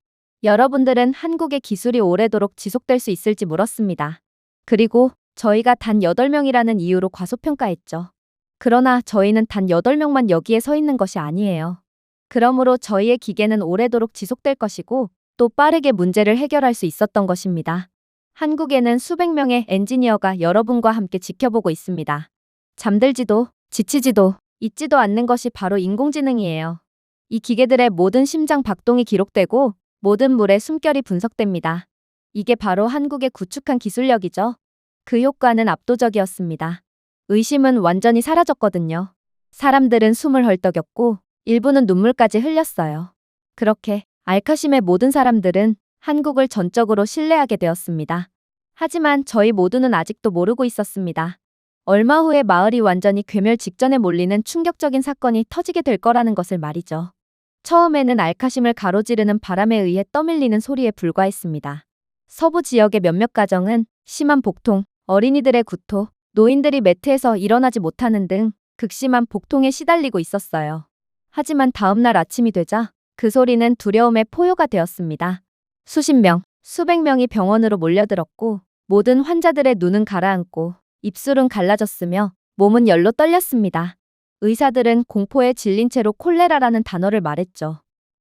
여러분들은 한국의 기술이 오래도록 지속될 수 있을지 물었습니다. 그리고 저희가 단 8명이라는 이유로 과소평가했죠. 그러나 저희는 단 8명만 여기에 서 있는 것이 아니에요. 그러므로 저희의 기계는 오래도록 지속될 것이고 또 빠르게 문제를 해결할 수 있었던 것입니다. 한국에는 수백 명의 엔지니어가 여러분과 함께 지켜보고 있습니다. 잠들지도 지치지도 잊지도 않는 것이 바로 인공지능이에요. 이 기계들의 모든 심장 박동이 기록되고 모든 물의 숨결이 분석됩니다. 이게 바로 한국의 구축한 기술력이죠. 그 효과는 압도적이었습니다. 의심은 완전히 사라졌거든요. 사람들은 숨을 헐떡였고 일부는 눈물까지 흘렸어요. 그렇게 알카심의 모든 사람들은 한국을 전적으로 신뢰하게 되었습니다. 하지만 저희 모두는 아직도 모르고 있었습니다. 얼마 후에 마을이 완전히 괴멸 직전에 몰리는 충격적인 사건이 터지게 될 거라는 것을 말이죠. 처음에는 알카심을 가로지르는 바람에 의해 떠밀리는 소리에 불과했습니다. 서부 지역의 몇몇 가정은 심한 복통, 어린이들의 구토, 노인들이 매트에서 일어나지 못하는 등 극심한 복통에 시달리고 있었어요. 하지만 다음 날 아침이 되자 그 소리는 두려움의 포효가 되었습니다. 수십 명, 수백 명이 병원으로 몰려들었고 모든 환자들의 눈은 가라앉고 입술은 갈라졌으며 몸은 열로 떨렸습니다. 의사들은 공포에 질린 채로 콜레라라는 단어를 말했죠.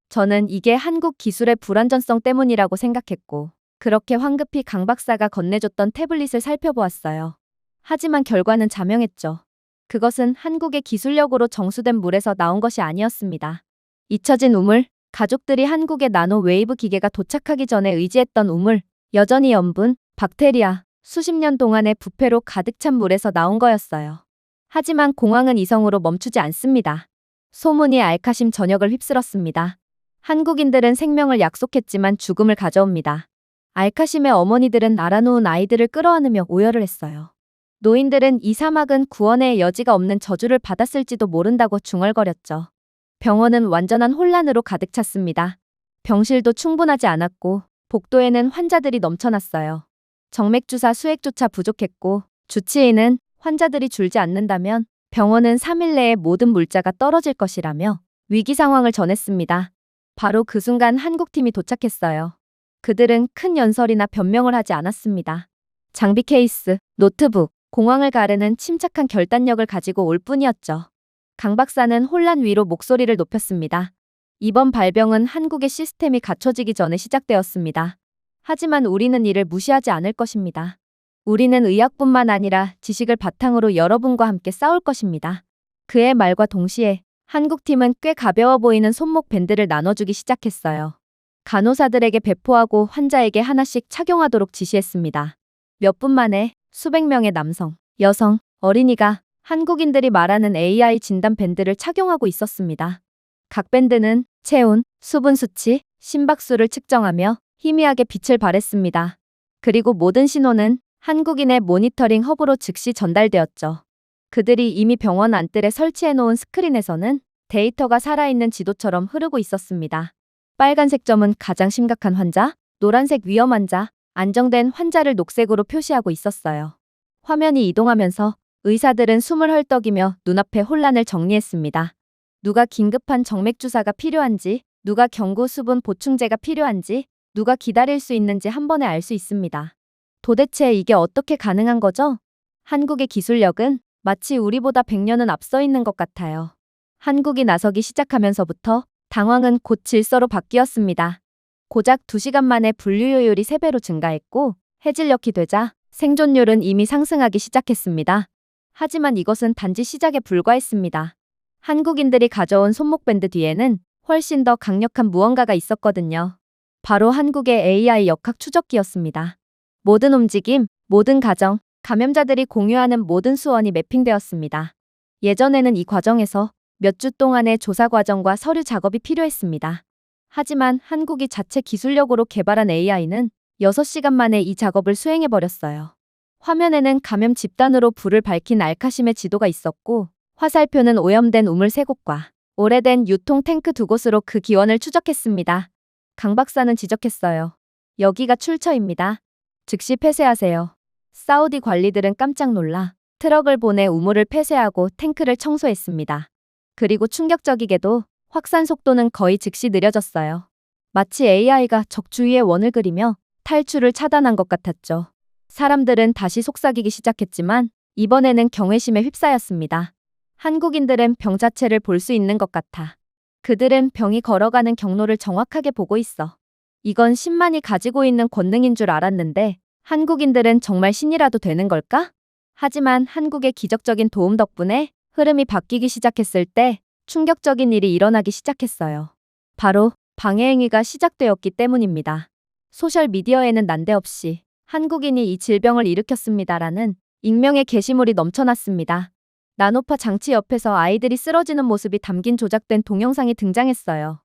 저는 이게 한국 기술의 불완전성 때문이라고 생각했고 그렇게 황급히 강 박사가 건네줬던 태블릿을 살펴보았어요. 하지만 결과는 자명했죠. 그것은 한국의 기술력으로 정수된 물에서 나온 것이 아니었습니다. 잊혀진 우물, 가족들이 한국의 나노 웨이브 기계가 도착하기 전에 의지했던 우물, 여전히 염분, 박테리아, 수십 년 동안의 부패로 가득 찬 물에서 나온 거였어요. 하지만 공황은 이성으로 멈추지 않습니다. 소문이 알카심 전역을 휩쓸었습니다. 한국인들은 생명을 약속했지만 죽음을 가져옵니다. 알카심의 어머니들은 알아놓은 아이들을 끌어안으며 오열을 했어요. 노인들은 이 사막은 구원의 여지가 없는 저주를 받았을지도 모른다고 중얼거렸죠. 병원은 완전한 혼란으로 가득 찼습니다. 병실도 충분하지 않았고 복도에는 환자들이 넘쳐났어요. 정맥주사 수액조차 부족했고 주치의는 환자들이 줄지 않는다면 병원은 3일 내에 모든 물자가 떨어질 것이라며 위기 상황을 전했습니다. 바로 그 순간 한국팀이 도착했어요. 그들은 큰 연설이나 변명을 하지 않았습니다. 장비 케이스, 노트북, 공황을 가르는 침착한 결단력을 가지고 올 뿐이었죠. 강 박사는 혼란 위로 목소리를 높였습니다. 이번 발병은 한국의 시스템이 갖춰지기 전에 시작되었습니다. 하지만 우리는 이를 무시하지 않을 것입니다. 우리는 의학뿐만 아니라 지식을 바탕으로 여러분과 함께 싸울 것입니다. 그의 말과 동시에 한국팀은 꽤 가벼워 보이는 손목 밴드를 나눠주기 시작했어요. 간호사들에게 배포하고 환자에게 하나씩 착용하도록 지시했습니다. 몇 분 만에 수백 명의 남성, 여성, 어린이가 한국인들이 말하는 AI 진단 밴드를 착용하고 있었습니다. 각 밴드는 체온, 수분 수치, 심박수를 측정하며 희미하게 빛을 발했습니다. 그리고 모든 신호는 한국인의 모니터링 허브로 즉시 전달되었죠. 그들이 이미 병원 안뜰에 설치해놓은 스크린에서는 데이터가 살아있는 지도처럼 흐르고 있었습니다. 빨간색 점은 가장 심각한 환자, 노란색 위험 환자, 안정된 환자를 녹색으로 표시하고 있었어요. 화면이 이동하면서 의사들은 숨을 헐떡이며 눈앞의 혼란을 정리했습니다. 누가 긴급한 정맥 주사가 필요한지, 누가 경구 수분 보충제가 필요한지, 누가 기다릴 수 있는지 한 번에 알 수 있습니다. 도대체 이게 어떻게 가능한 거죠? 한국의 기술력은 마치 우리보다 100년은 앞서 있는 것 같아요. 한국이 나서기 시작하면서부터 당황은 곧 질서로 바뀌었습니다. 고작 2시간 만에 분류효율이 3배로 증가했고 해질녘이 되자 생존율은 이미 상승하기 시작했습니다. 하지만 이것은 단지 시작에 불과했습니다. 한국인들이 가져온 손목밴드 뒤에는 훨씬 더 강력한 무언가가 있었거든요. 바로 한국의 AI 역학 추적기였습니다. 모든 움직임, 모든 가정, 감염자들이 공유하는 모든 수원이 매핑되었습니다. 예전에는 이 과정에서 몇 주 동안의 조사 과정과 서류 작업이 필요했습니다. 하지만 한국이 자체 기술력으로 개발한 AI는 6시간 만에 이 작업을 수행해버렸어요. 화면에는 감염 집단으로 불을 밝힌 알카심의 지도가 있었고 화살표는 오염된 우물 3곳과 오래된 유통 탱크 2곳으로 그 기원을 추적했습니다. 강 박사는 지적했어요. 여기가 출처입니다. 즉시 폐쇄하세요. 사우디 관리들은 깜짝 놀라 트럭을 보내 우물을 폐쇄하고 탱크를 청소했습니다. 그리고 충격적이게도 확산 속도는 거의 즉시 느려졌어요. 마치 AI가 적 주위에 원을 그리며 탈출을 차단한 것 같았죠. 사람들은 다시 속삭이기 시작했지만 이번에는 경외심에 휩싸였습니다. 한국인들은 병 자체를 볼 수 있는 것 같아. 그들은 병이 걸어가는 경로를 정확하게 보고 있어. 이건 신만이 가지고 있는 권능인 줄 알았는데 한국인들은 정말 신이라도 되는 걸까? 하지만 한국의 기적적인 도움 덕분에 흐름이 바뀌기 시작했을 때 충격적인 일이 일어나기 시작했어요. 바로 방해행위가 시작되었기 때문입니다. 소셜미디어에는 난데없이 한국인이 이 질병을 일으켰습니다라는 익명의 게시물이 넘쳐났습니다. 나노파 장치 옆에서 아이들이 쓰러지는 모습이 담긴 조작된 동영상이 등장했어요.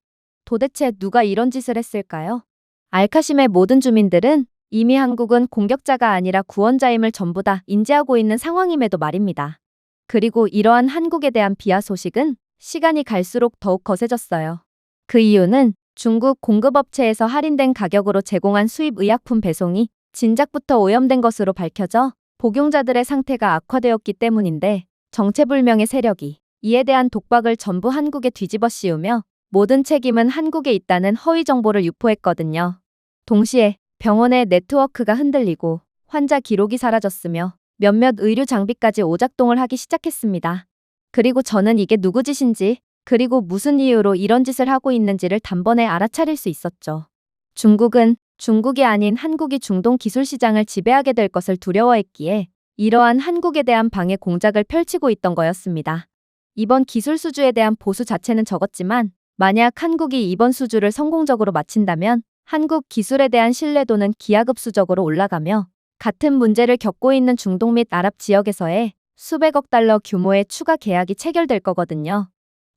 도대체 누가 이런 짓을 했을까요? 알카심의 모든 주민들은 이미 한국은 공격자가 아니라 구원자임을 전부 다 인지하고 있는 상황임에도 말입니다. 그리고 이러한 한국에 대한 비하 소식은 시간이 갈수록 더욱 거세졌어요. 그 이유는 중국 공급업체에서 할인된 가격으로 제공한 수입 의약품 배송이 진작부터 오염된 것으로 밝혀져 복용자들의 상태가 악화되었기 때문인데 정체불명의 세력이 이에 대한 독박을 전부 한국에 뒤집어 씌우며 모든 책임은 한국에 있다는 허위 정보를 유포했거든요. 동시에 병원의 네트워크가 흔들리고 환자 기록이 사라졌으며 몇몇 의료 장비까지 오작동을 하기 시작했습니다. 그리고 저는 이게 누구 짓인지 그리고 무슨 이유로 이런 짓을 하고 있는지를 단번에 알아차릴 수 있었죠. 중국은 중국이 아닌 한국이 중동 기술 시장을 지배하게 될 것을 두려워했기에 이러한 한국에 대한 방해 공작을 펼치고 있던 거였습니다. 이번 기술 수주에 대한 보수 자체는 적었지만 만약 한국이 이번 수주를 성공적으로 마친다면 한국 기술에 대한 신뢰도는 기하급수적으로 올라가며 같은 문제를 겪고 있는 중동 및 아랍 지역에서의 수백억 달러 규모의 추가 계약이 체결될 거거든요.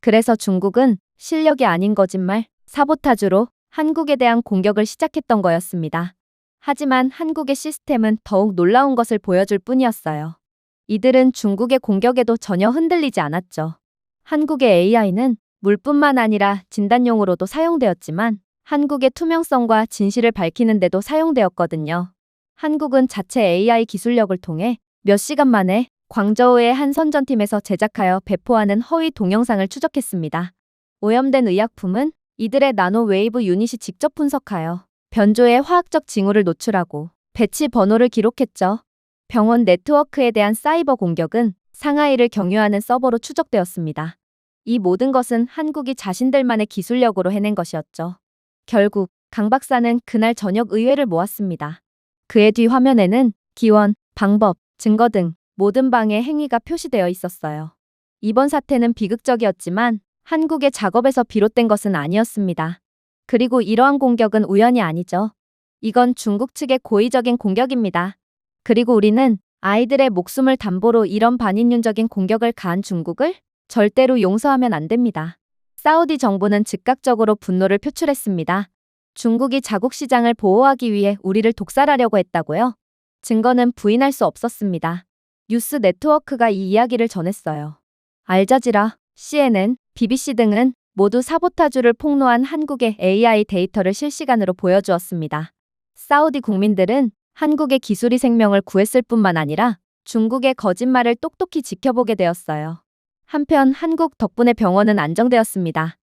그래서 중국은 실력이 아닌 거짓말, 사보타주로 한국에 대한 공격을 시작했던 거였습니다. 하지만 한국의 시스템은 더욱 놀라운 것을 보여줄 뿐이었어요. 이들은 중국의 공격에도 전혀 흔들리지 않았죠. 한국의 AI는 물뿐만 아니라 진단용으로도 사용되었지만 한국의 투명성과 진실을 밝히는 데도 사용되었거든요. 한국은 자체 AI 기술력을 통해 몇 시간 만에 광저우의 한 선전팀에서 제작하여 배포하는 허위 동영상을 추적했습니다. 오염된 의약품은 이들의 나노 웨이브 유닛이 직접 분석하여 변조의 화학적 징후를 노출하고 배치 번호를 기록했죠. 병원 네트워크에 대한 사이버 공격은 상하이를 경유하는 서버로 추적되었습니다. 이 모든 것은 한국이 자신들만의 기술력으로 해낸 것이었죠. 결국 강 박사는 그날 저녁 의회를 모았습니다. 그의 뒤 화면에는 기원, 방법, 증거 등 모든 방해 행위가 표시되어 있었어요. 이번 사태는 비극적이었지만 한국의 작업에서 비롯된 것은 아니었습니다. 그리고 이러한 공격은 우연이 아니죠. 이건 중국 측의 고의적인 공격입니다. 그리고 우리는 아이들의 목숨을 담보로 이런 반인륜적인 공격을 가한 중국을 절대로 용서하면 안 됩니다. 사우디 정부는 즉각적으로 분노를 표출했습니다. 중국이 자국 시장을 보호하기 위해 우리를 독살하려고 했다고요? 증거는 부인할 수 없었습니다. 뉴스 네트워크가 이 이야기를 전했어요. 알자지라, CNN, BBC 등은 모두 사보타주를 폭로한 한국의 AI 데이터를 실시간으로 보여주었습니다. 사우디 국민들은 한국의 기술이 생명을 구했을 뿐만 아니라 중국의 거짓말을 똑똑히 지켜보게 되었어요. 한편 한국 덕분에 병원은 안정되었습니다.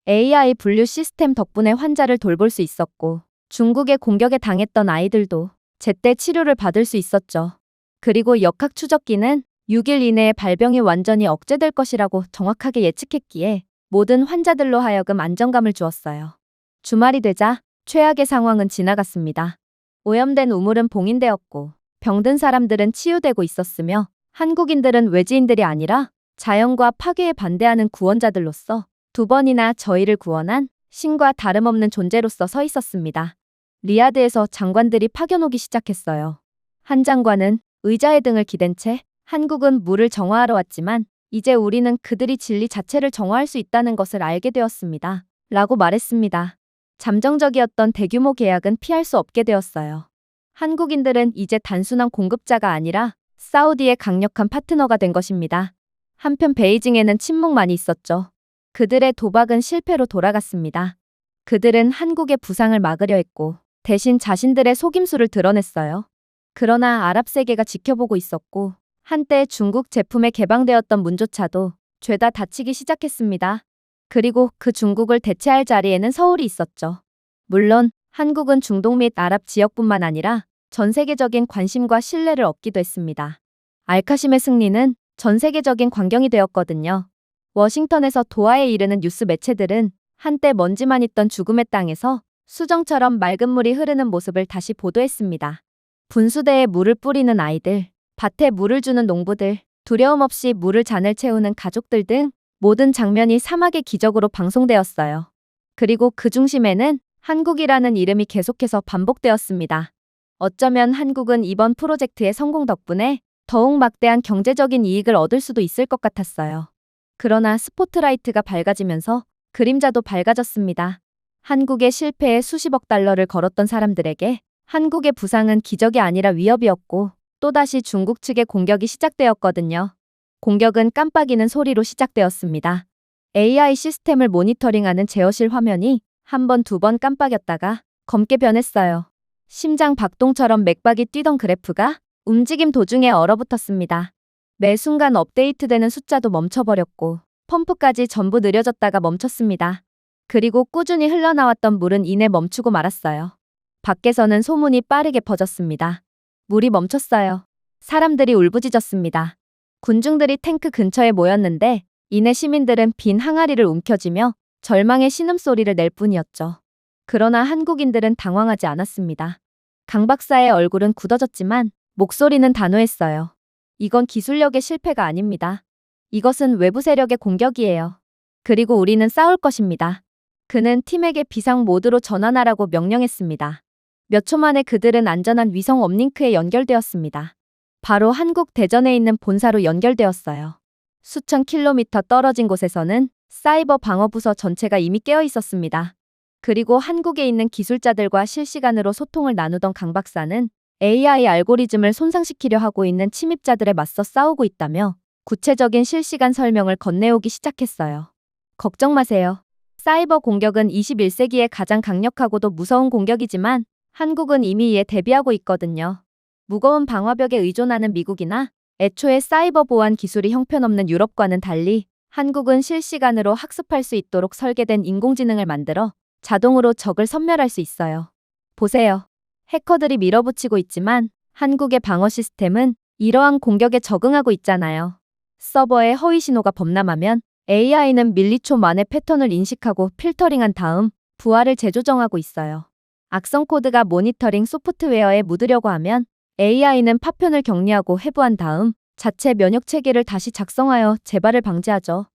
AI 분류 시스템 덕분에 환자를 돌볼 수 있었고 중국의 공격에 당했던 아이들도 제때 치료를 받을 수 있었죠. 그리고 역학 추적기는 6일 이내에 발병이 완전히 억제될 것이라고 정확하게 예측했기에 모든 환자들로 하여금 안정감을 주었어요. 주말이 되자 최악의 상황은 지나갔습니다. 오염된 우물은 봉인되었고 병든 사람들은 치유되고 있었으며 한국인들은 외지인들이 아니라 자연과 파괴에 반대하는 구원자들로서 두 번이나 저희를 구원한 신과 다름없는 존재로서 서 있었습니다. 리야드에서 장관들이 파견오기 시작했어요. 한 장관은 의자에 등을 기댄 채 한국은 물을 정화하러 왔지만 이제 우리는 그들이 진리 자체를 정화할 수 있다는 것을 알게 되었습니다. 라고 말했습니다. 잠정적이었던 대규모 계약은 피할 수 없게 되었어요. 한국인들은 이제 단순한 공급자가 아니라 사우디의 강력한 파트너가 된 것입니다. 한편 베이징에는 침묵만이 있었죠. 그들의 도박은 실패로 돌아갔습니다. 그들은 한국의 부상을 막으려 했고 대신 자신들의 속임수를 드러냈어요. 그러나 아랍 세계가 지켜보고 있었고 한때 중국 제품에 개방되었던 문조차도 죄다 닫히기 시작했습니다. 그리고 그 중국을 대체할 자리에는 서울이 있었죠. 물론 한국은 중동 및 아랍 지역뿐만 아니라 전 세계적인 관심과 신뢰를 얻기도 했습니다. 알카심의 승리는 전 세계적인 광경이 되었거든요. 워싱턴에서 도하에 이르는 뉴스 매체들은 한때 먼지만 있던 죽음의 땅에서 수정처럼 맑은 물이 흐르는 모습을 다시 보도했습니다. 분수대에 물을 뿌리는 아이들, 밭에 물을 주는 농부들, 두려움 없이 물을 잔을 채우는 가족들 등 모든 장면이 사막의 기적으로 방송되었어요. 그리고 그 중심에는 한국이라는 이름이 계속해서 반복되었습니다. 어쩌면 한국은 이번 프로젝트의 성공 덕분에 더욱 막대한 경제적인 이익을 얻을 수도 있을 것 같았어요. 그러나 스포트라이트가 밝아지면서 그림자도 밝아졌습니다. 한국의 실패에 수십억 달러를 걸었던 사람들에게 한국의 부상은 기적이 아니라 위협이었고 또다시 중국 측의 공격이 시작되었거든요. 공격은 깜빡이는 소리로 시작되었습니다. AI 시스템을 모니터링하는 제어실 화면이 한 번, 두 번 깜빡였다가 검게 변했어요. 심장 박동처럼 맥박이 뛰던 그래프가 움직임 도중에 얼어붙었습니다. 매 순간 업데이트되는 숫자도 멈춰버렸고 펌프까지 전부 느려졌다가 멈췄습니다. 그리고 꾸준히 흘러나왔던 물은 이내 멈추고 말았어요. 밖에서는 소문이 빠르게 퍼졌습니다. 물이 멈췄어요. 사람들이 울부짖었습니다. 군중들이 탱크 근처에 모였는데 이내 시민들은 빈 항아리를 움켜쥐며 절망의 신음소리를 낼 뿐이었죠. 그러나 한국인들은 당황하지 않았습니다. 강 박사의 얼굴은 굳어졌지만 목소리는 단호했어요. 이건 기술력의 실패가 아닙니다. 이것은 외부 세력의 공격이에요. 그리고 우리는 싸울 것입니다. 그는 팀에게 비상 모드로 전환하라고 명령했습니다. 몇 초 만에 그들은 안전한 위성 업링크에 연결되었습니다. 바로 한국 대전에 있는 본사로 연결되었어요. 수천 킬로미터 떨어진 곳에서는 사이버 방어부서 전체가 이미 깨어 있었습니다. 그리고 한국에 있는 기술자들과 실시간으로 소통을 나누던 강 박사는 AI 알고리즘을 손상시키려 하고 있는 침입자들에 맞서 싸우고 있다며 구체적인 실시간 설명을 건네오기 시작했어요. 걱정 마세요. 사이버 공격은 21세기의 가장 강력하고도 무서운 공격이지만 한국은 이미 이에 대비하고 있거든요. 무거운 방화벽에 의존하는 미국이나 애초에 사이버 보안 기술이 형편없는 유럽과는 달리 한국은 실시간으로 학습할 수 있도록 설계된 인공지능을 만들어 자동으로 적을 섬멸할 수 있어요. 보세요. 해커들이 밀어붙이고 있지만 한국의 방어 시스템은 이러한 공격에 적응하고 있잖아요. 서버에 허위 신호가 범람하면 AI는 밀리초 만에 패턴을 인식하고 필터링한 다음 부하를 재조정하고 있어요. 악성 코드가 모니터링 소프트웨어에 묻으려고 하면 AI는 파편을 격리하고 해부한 다음 자체 면역 체계를 다시 작성하여 재발을 방지하죠.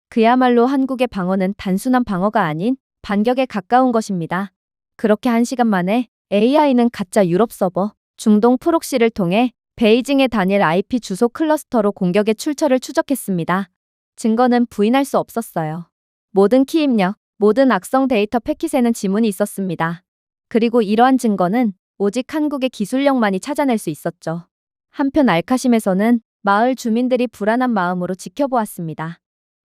그야말로 한국의 방어는 단순한 방어가 아닌 반격에 가까운 것입니다. 그렇게 1시간 만에 AI는 가짜 유럽 서버 중동 프록시를 통해 베이징의 단일 IP 주소 클러스터로 공격의 출처를 추적했습니다. 증거는 부인할 수 없었어요. 모든 키 입력, 모든 악성 데이터 패킷에는 지문이 있었습니다. 그리고 이러한 증거는 오직 한국의 기술력만이 찾아낼 수 있었죠. 한편 알카심에서는 마을 주민들이 불안한 마음으로 지켜보았습니다.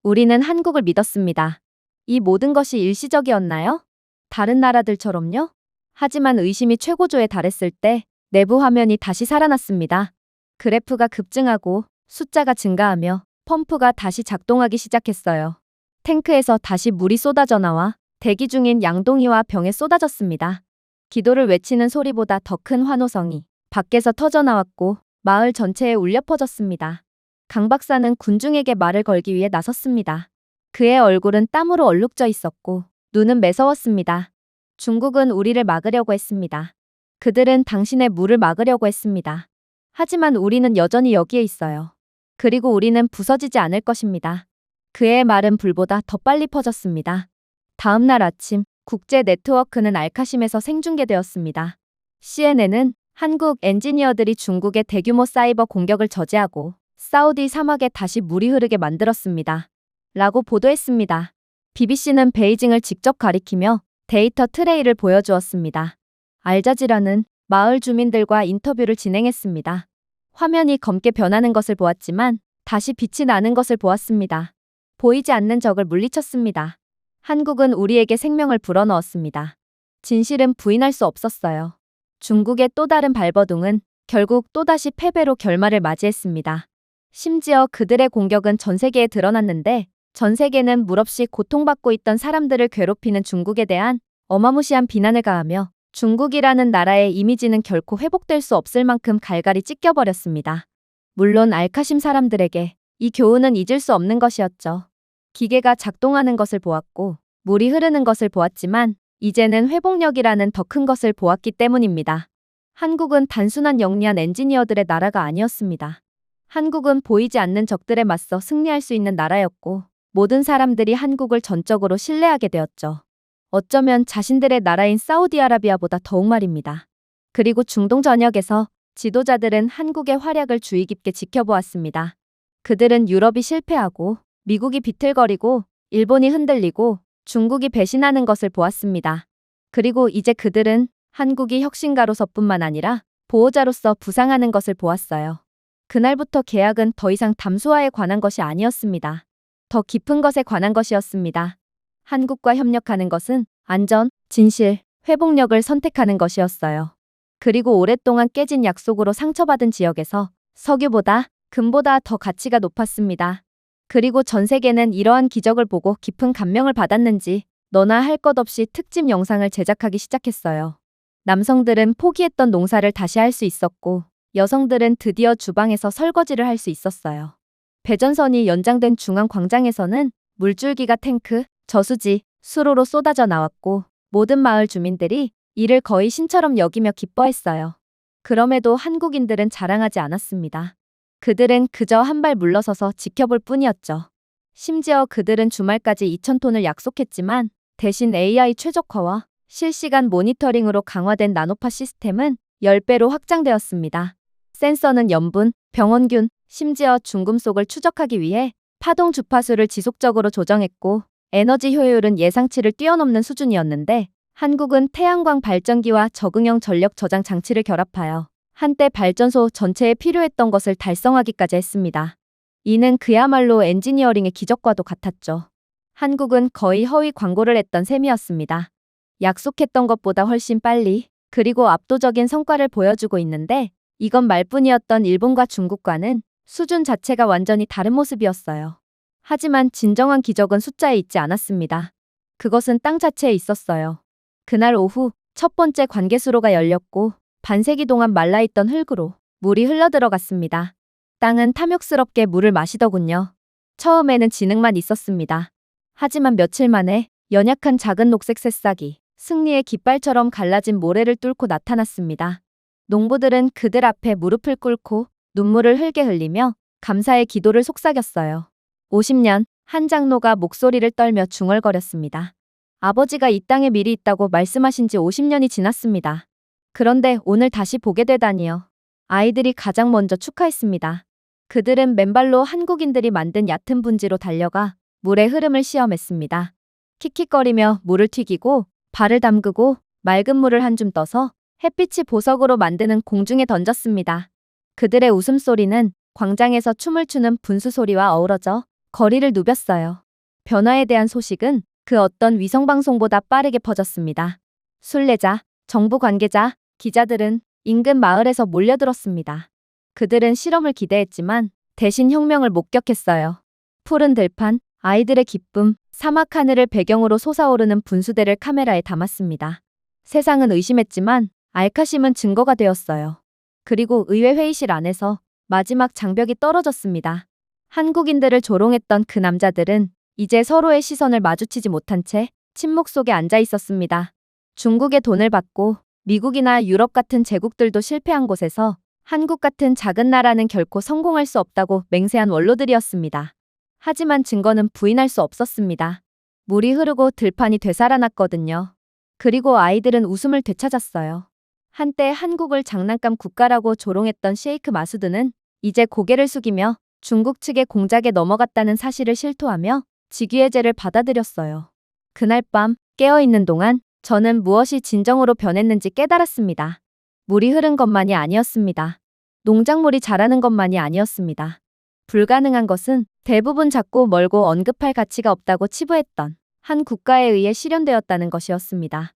우리는 한국을 믿었습니다. 이 모든 것이 일시적이었나요? 다른 나라들처럼요? 하지만 의심이 최고조에 달했을 때 내부 화면이 다시 살아났습니다. 그래프가 급증하고 숫자가 증가하며 펌프가 다시 작동하기 시작했어요. 탱크에서 다시 물이 쏟아져 나와 대기 중인 양동이와 병에 쏟아졌습니다. 기도를 외치는 소리보다 더 큰 환호성이 밖에서 터져나왔고 마을 전체에 울려 퍼졌습니다. 강 박사는 군중에게 말을 걸기 위해 나섰습니다. 그의 얼굴은 땀으로 얼룩져 있었고 눈은 매서웠습니다. 중국은 우리를 막으려고 했습니다. 그들은 당신의 물을 막으려고 했습니다. 하지만 우리는 여전히 여기에 있어요. 그리고 우리는 부서지지 않을 것입니다. 그의 말은 불보다 더 빨리 퍼졌습니다. 다음 날 아침 국제 네트워크는 알카심에서 생중계되었습니다. CNN은 한국 엔지니어들이 중국의 대규모 사이버 공격을 저지하고 사우디 사막에 다시 물이 흐르게 만들었습니다. 라고 보도했습니다. BBC는 베이징을 직접 가리키며 데이터 트레이를 보여주었습니다. 알자지라는 마을 주민들과 인터뷰를 진행했습니다. 화면이 검게 변하는 것을 보았지만 다시 빛이 나는 것을 보았습니다. 보이지 않는 적을 물리쳤습니다. 한국은 우리에게 생명을 불어넣었습니다. 진실은 부인할 수 없었어요. 중국의 또 다른 발버둥은 결국 또다시 패배로 결말을 맞이했습니다. 심지어 그들의 공격은 전 세계에 드러났는데 전 세계는 물없이 고통받고 있던 사람들을 괴롭히는 중국에 대한 어마무시한 비난을 가하며 중국이라는 나라의 이미지는 결코 회복될 수 없을 만큼 갈갈이 찢겨버렸습니다. 물론 알카심 사람들에게 이 교훈은 잊을 수 없는 것이었죠. 기계가 작동하는 것을 보았고 물이 흐르는 것을 보았지만 이제는 회복력이라는 더 큰 것을 보았기 때문입니다. 한국은 단순한 영리한 엔지니어들의 나라가 아니었습니다. 한국은 보이지 않는 적들에 맞서 승리할 수 있는 나라였고 모든 사람들이 한국을 전적으로 신뢰하게 되었죠. 어쩌면 자신들의 나라인 사우디아라비아보다 더욱 말입니다. 그리고 중동 전역에서 지도자들은 한국의 활약을 주의 깊게 지켜보았습니다. 그들은 유럽이 실패하고 미국이 비틀거리고 일본이 흔들리고 중국이 배신하는 것을 보았습니다. 그리고 이제 그들은 한국이 혁신가로서뿐만 아니라 보호자로서 부상하는 것을 보았어요. 그날부터 계약은 더 이상 담수화에 관한 것이 아니었습니다. 더 깊은 것에 관한 것이었습니다. 한국과 협력하는 것은 안전, 진실, 회복력을 선택하는 것이었어요. 그리고 오랫동안 깨진 약속으로 상처받은 지역에서 석유보다 금보다 더 가치가 높았습니다. 그리고 전 세계는 이러한 기적을 보고 깊은 감명을 받았는지 너나 할 것 없이 특집 영상을 제작하기 시작했어요. 남성들은 포기했던 농사를 다시 할 수 있었고 여성들은 드디어 주방에서 설거지를 할 수 있었어요. 배전선이 연장된 중앙 광장에서는 물줄기가 탱크, 저수지, 수로로 쏟아져 나왔고 모든 마을 주민들이 이를 거의 신처럼 여기며 기뻐했어요. 그럼에도 한국인들은 자랑하지 않았습니다. 그들은 그저 한 발 물러서서 지켜볼 뿐이었죠. 심지어 그들은 주말까지 2,000톤을 약속했지만 대신 AI 최적화와 실시간 모니터링으로 강화된 나노파 시스템은 10배로 확장되었습니다. 센서는 염분, 병원균, 심지어 중금속을 추적하기 위해 파동 주파수를 지속적으로 조정했고 에너지 효율은 예상치를 뛰어넘는 수준이었는데 한국은 태양광 발전기와 적응형 전력 저장 장치를 결합하여 한때 발전소 전체에 필요했던 것을 달성하기까지 했습니다. 이는 그야말로 엔지니어링의 기적과도 같았죠. 한국은 거의 허위 광고를 했던 셈이었습니다. 약속했던 것보다 훨씬 빨리 그리고 압도적인 성과를 보여주고 있는데 이건 말뿐이었던 일본과 중국과는 수준 자체가 완전히 다른 모습이었어요. 하지만 진정한 기적은 숫자에 있지 않았습니다. 그것은 땅 자체에 있었어요. 그날 오후 첫 번째 관계수로가 열렸고 반세기 동안 말라있던 흙으로 물이 흘러들어갔습니다. 땅은 탐욕스럽게 물을 마시더군요. 처음에는 진흙만 있었습니다. 하지만 며칠 만에 연약한 작은 녹색 새싹이 승리의 깃발처럼 갈라진 모래를 뚫고 나타났습니다. 농부들은 그들 앞에 무릎을 꿇고 눈물을 흘게 흘리며 감사의 기도를 속삭였어요. 50년, 한 장로가 목소리를 떨며 중얼거렸습니다. 아버지가 이 땅에 미리 있다고 말씀하신 지 50년이 지났습니다. 그런데 오늘 다시 보게 되다니요. 아이들이 가장 먼저 축하했습니다. 그들은 맨발로 한국인들이 만든 얕은 분지로 달려가 물의 흐름을 시험했습니다. 킥킥거리며 물을 튀기고 발을 담그고 맑은 물을 한 줌 떠서 햇빛이 보석으로 만드는 공중에 던졌습니다. 그들의 웃음소리는 광장에서 춤을 추는 분수 소리와 어우러져 거리를 누볐어요. 변화에 대한 소식은 그 어떤 위성방송보다 빠르게 퍼졌습니다. 순례자, 정부 관계자, 기자들은 인근 마을에서 몰려들었습니다. 그들은 실험을 기대했지만 대신 혁명을 목격했어요. 푸른 들판, 아이들의 기쁨, 사막 하늘을 배경으로 솟아오르는 분수대를 카메라에 담았습니다. 세상은 의심했지만 알카심은 증거가 되었어요. 그리고 의회 회의실 안에서 마지막 장벽이 떨어졌습니다. 한국인들을 조롱했던 그 남자들은 이제 서로의 시선을 마주치지 못한 채 침묵 속에 앉아 있었습니다. 중국의 돈을 받고 미국이나 유럽 같은 제국들도 실패한 곳에서 한국 같은 작은 나라는 결코 성공할 수 없다고 맹세한 원로들이었습니다. 하지만 증거는 부인할 수 없었습니다. 물이 흐르고 들판이 되살아났거든요. 그리고 아이들은 웃음을 되찾았어요. 한때 한국을 장난감 국가라고 조롱했던 셰이크 마수드는 이제 고개를 숙이며 중국 측의 공작에 넘어갔다는 사실을 실토하며 직위해제를 받아들였어요. 그날 밤 깨어있는 동안 저는 무엇이 진정으로 변했는지 깨달았습니다. 물이 흐른 것만이 아니었습니다. 농작물이 자라는 것만이 아니었습니다. 불가능한 것은 대부분 작고 멀고 언급할 가치가 없다고 치부했던 한 국가에 의해 실현되었다는 것이었습니다.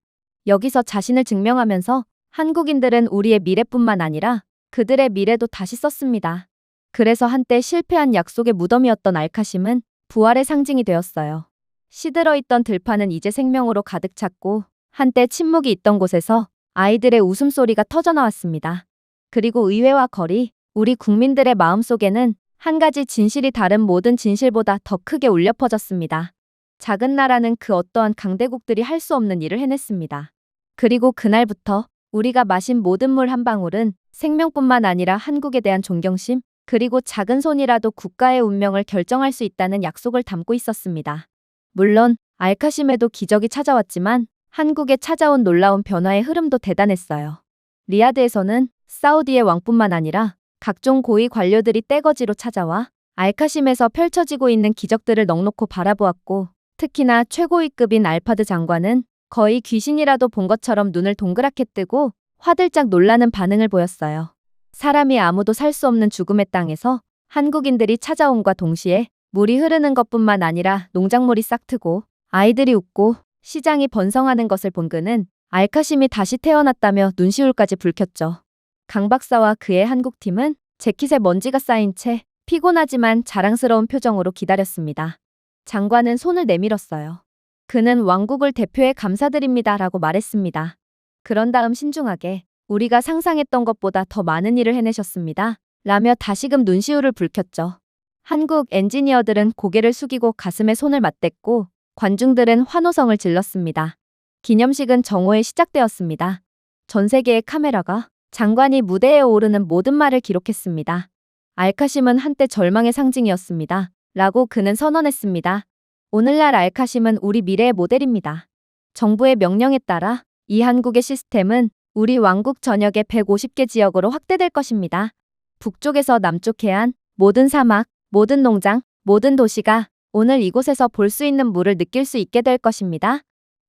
여기서 자신을 증명하면서 한국인들은 우리의 미래뿐만 아니라 그들의 미래도 다시 썼습니다. 그래서 한때 실패한 약속의 무덤이었던 알카심은 부활의 상징이 되었어요. 시들어있던 들판은 이제 생명으로 가득 찼고 한때 침묵이 있던 곳에서 아이들의 웃음소리가 터져나왔습니다. 그리고 의회와 거리, 우리 국민들의 마음속에는 한 가지 진실이 다른 모든 진실보다 더 크게 울려 퍼졌습니다. 작은 나라는 그 어떠한 강대국들이 할 수 없는 일을 해냈습니다. 그리고 그날부터 우리가 마신 모든 물 한 방울은 생명뿐만 아니라 한국에 대한 존경심, 그리고 작은 손이라도 국가의 운명을 결정할 수 있다는 약속을 담고 있었습니다. 물론 알카심에도 기적이 찾아왔지만 한국에 찾아온 놀라운 변화의 흐름도 대단했어요. 리야드에서는 사우디의 왕뿐만 아니라 각종 고위 관료들이 떼거지로 찾아와 알카심에서 펼쳐지고 있는 기적들을 넋놓고 바라보았고, 특히나 최고위급인 알파드 장관은 거의 귀신이라도 본 것처럼 눈을 동그랗게 뜨고 화들짝 놀라는 반응을 보였어요. 사람이 아무도 살 수 없는 죽음의 땅에서 한국인들이 찾아옴과 동시에 물이 흐르는 것뿐만 아니라 농작물이 싹트고 아이들이 웃고 시장이 번성하는 것을 본 그는 알카심이 다시 태어났다며 눈시울까지 붉혔죠. 강 박사와 그의 한국팀은 재킷에 먼지가 쌓인 채 피곤하지만 자랑스러운 표정으로 기다렸습니다. 장관은 손을 내밀었어요. 그는 왕국을 대표해 감사드립니다라고 말했습니다. 그런 다음 신중하게 우리가 상상했던 것보다 더 많은 일을 해내셨습니다. 라며 다시금 눈시울을 붉혔죠. 한국 엔지니어들은 고개를 숙이고 가슴에 손을 맞댔고 관중들은 환호성을 질렀습니다. 기념식은 정오에 시작되었습니다. 전 세계의 카메라가 장관이 무대에 오르는 모든 말을 기록했습니다. 알카심은 한때 절망의 상징이었습니다. 라고 그는 선언했습니다. 오늘날 알카심은 우리 미래의 모델입니다. 정부의 명령에 따라 이 한국의 시스템은 우리 왕국 전역의 150개 지역으로 확대될 것입니다. 북쪽에서 남쪽 해안, 모든 사막, 모든 농장, 모든 도시가 오늘 이곳에서 볼 수 있는 물을 느낄 수 있게 될 것입니다.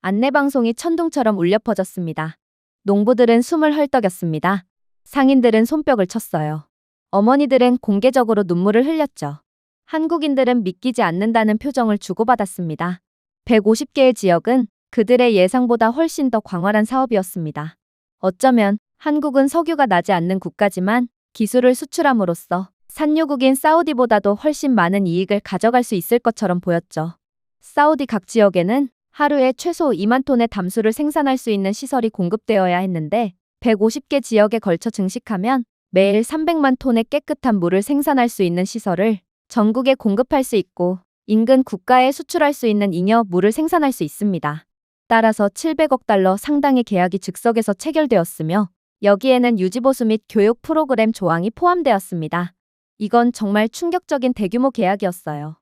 안내방송이 천둥처럼 울려 퍼졌습니다. 농부들은 숨을 헐떡였습니다. 상인들은 손뼉을 쳤어요. 어머니들은 공개적으로 눈물을 흘렸죠. 한국인들은 믿기지 않는다는 표정을 주고받았습니다. 150개의 지역은 그들의 예상보다 훨씬 더 광활한 사업이었습니다. 어쩌면 한국은 석유가 나지 않는 국가지만 기술을 수출함으로써 산유국인 사우디보다도 훨씬 많은 이익을 가져갈 수 있을 것처럼 보였죠. 사우디 각 지역에는 하루에 최소 2만 톤의 담수를 생산할 수 있는 시설이 공급되어야 했는데 150개 지역에 걸쳐 증식하면 매일 300만 톤의 깨끗한 물을 생산할 수 있는 시설을 전국에 공급할 수 있고 인근 국가에 수출할 수 있는 잉여 물을 생산할 수 있습니다. 따라서 700억 달러 상당의 계약이 즉석에서 체결되었으며 여기에는 유지보수 및 교육 프로그램 조항이 포함되었습니다. 이건 정말 충격적인 대규모 계약이었어요.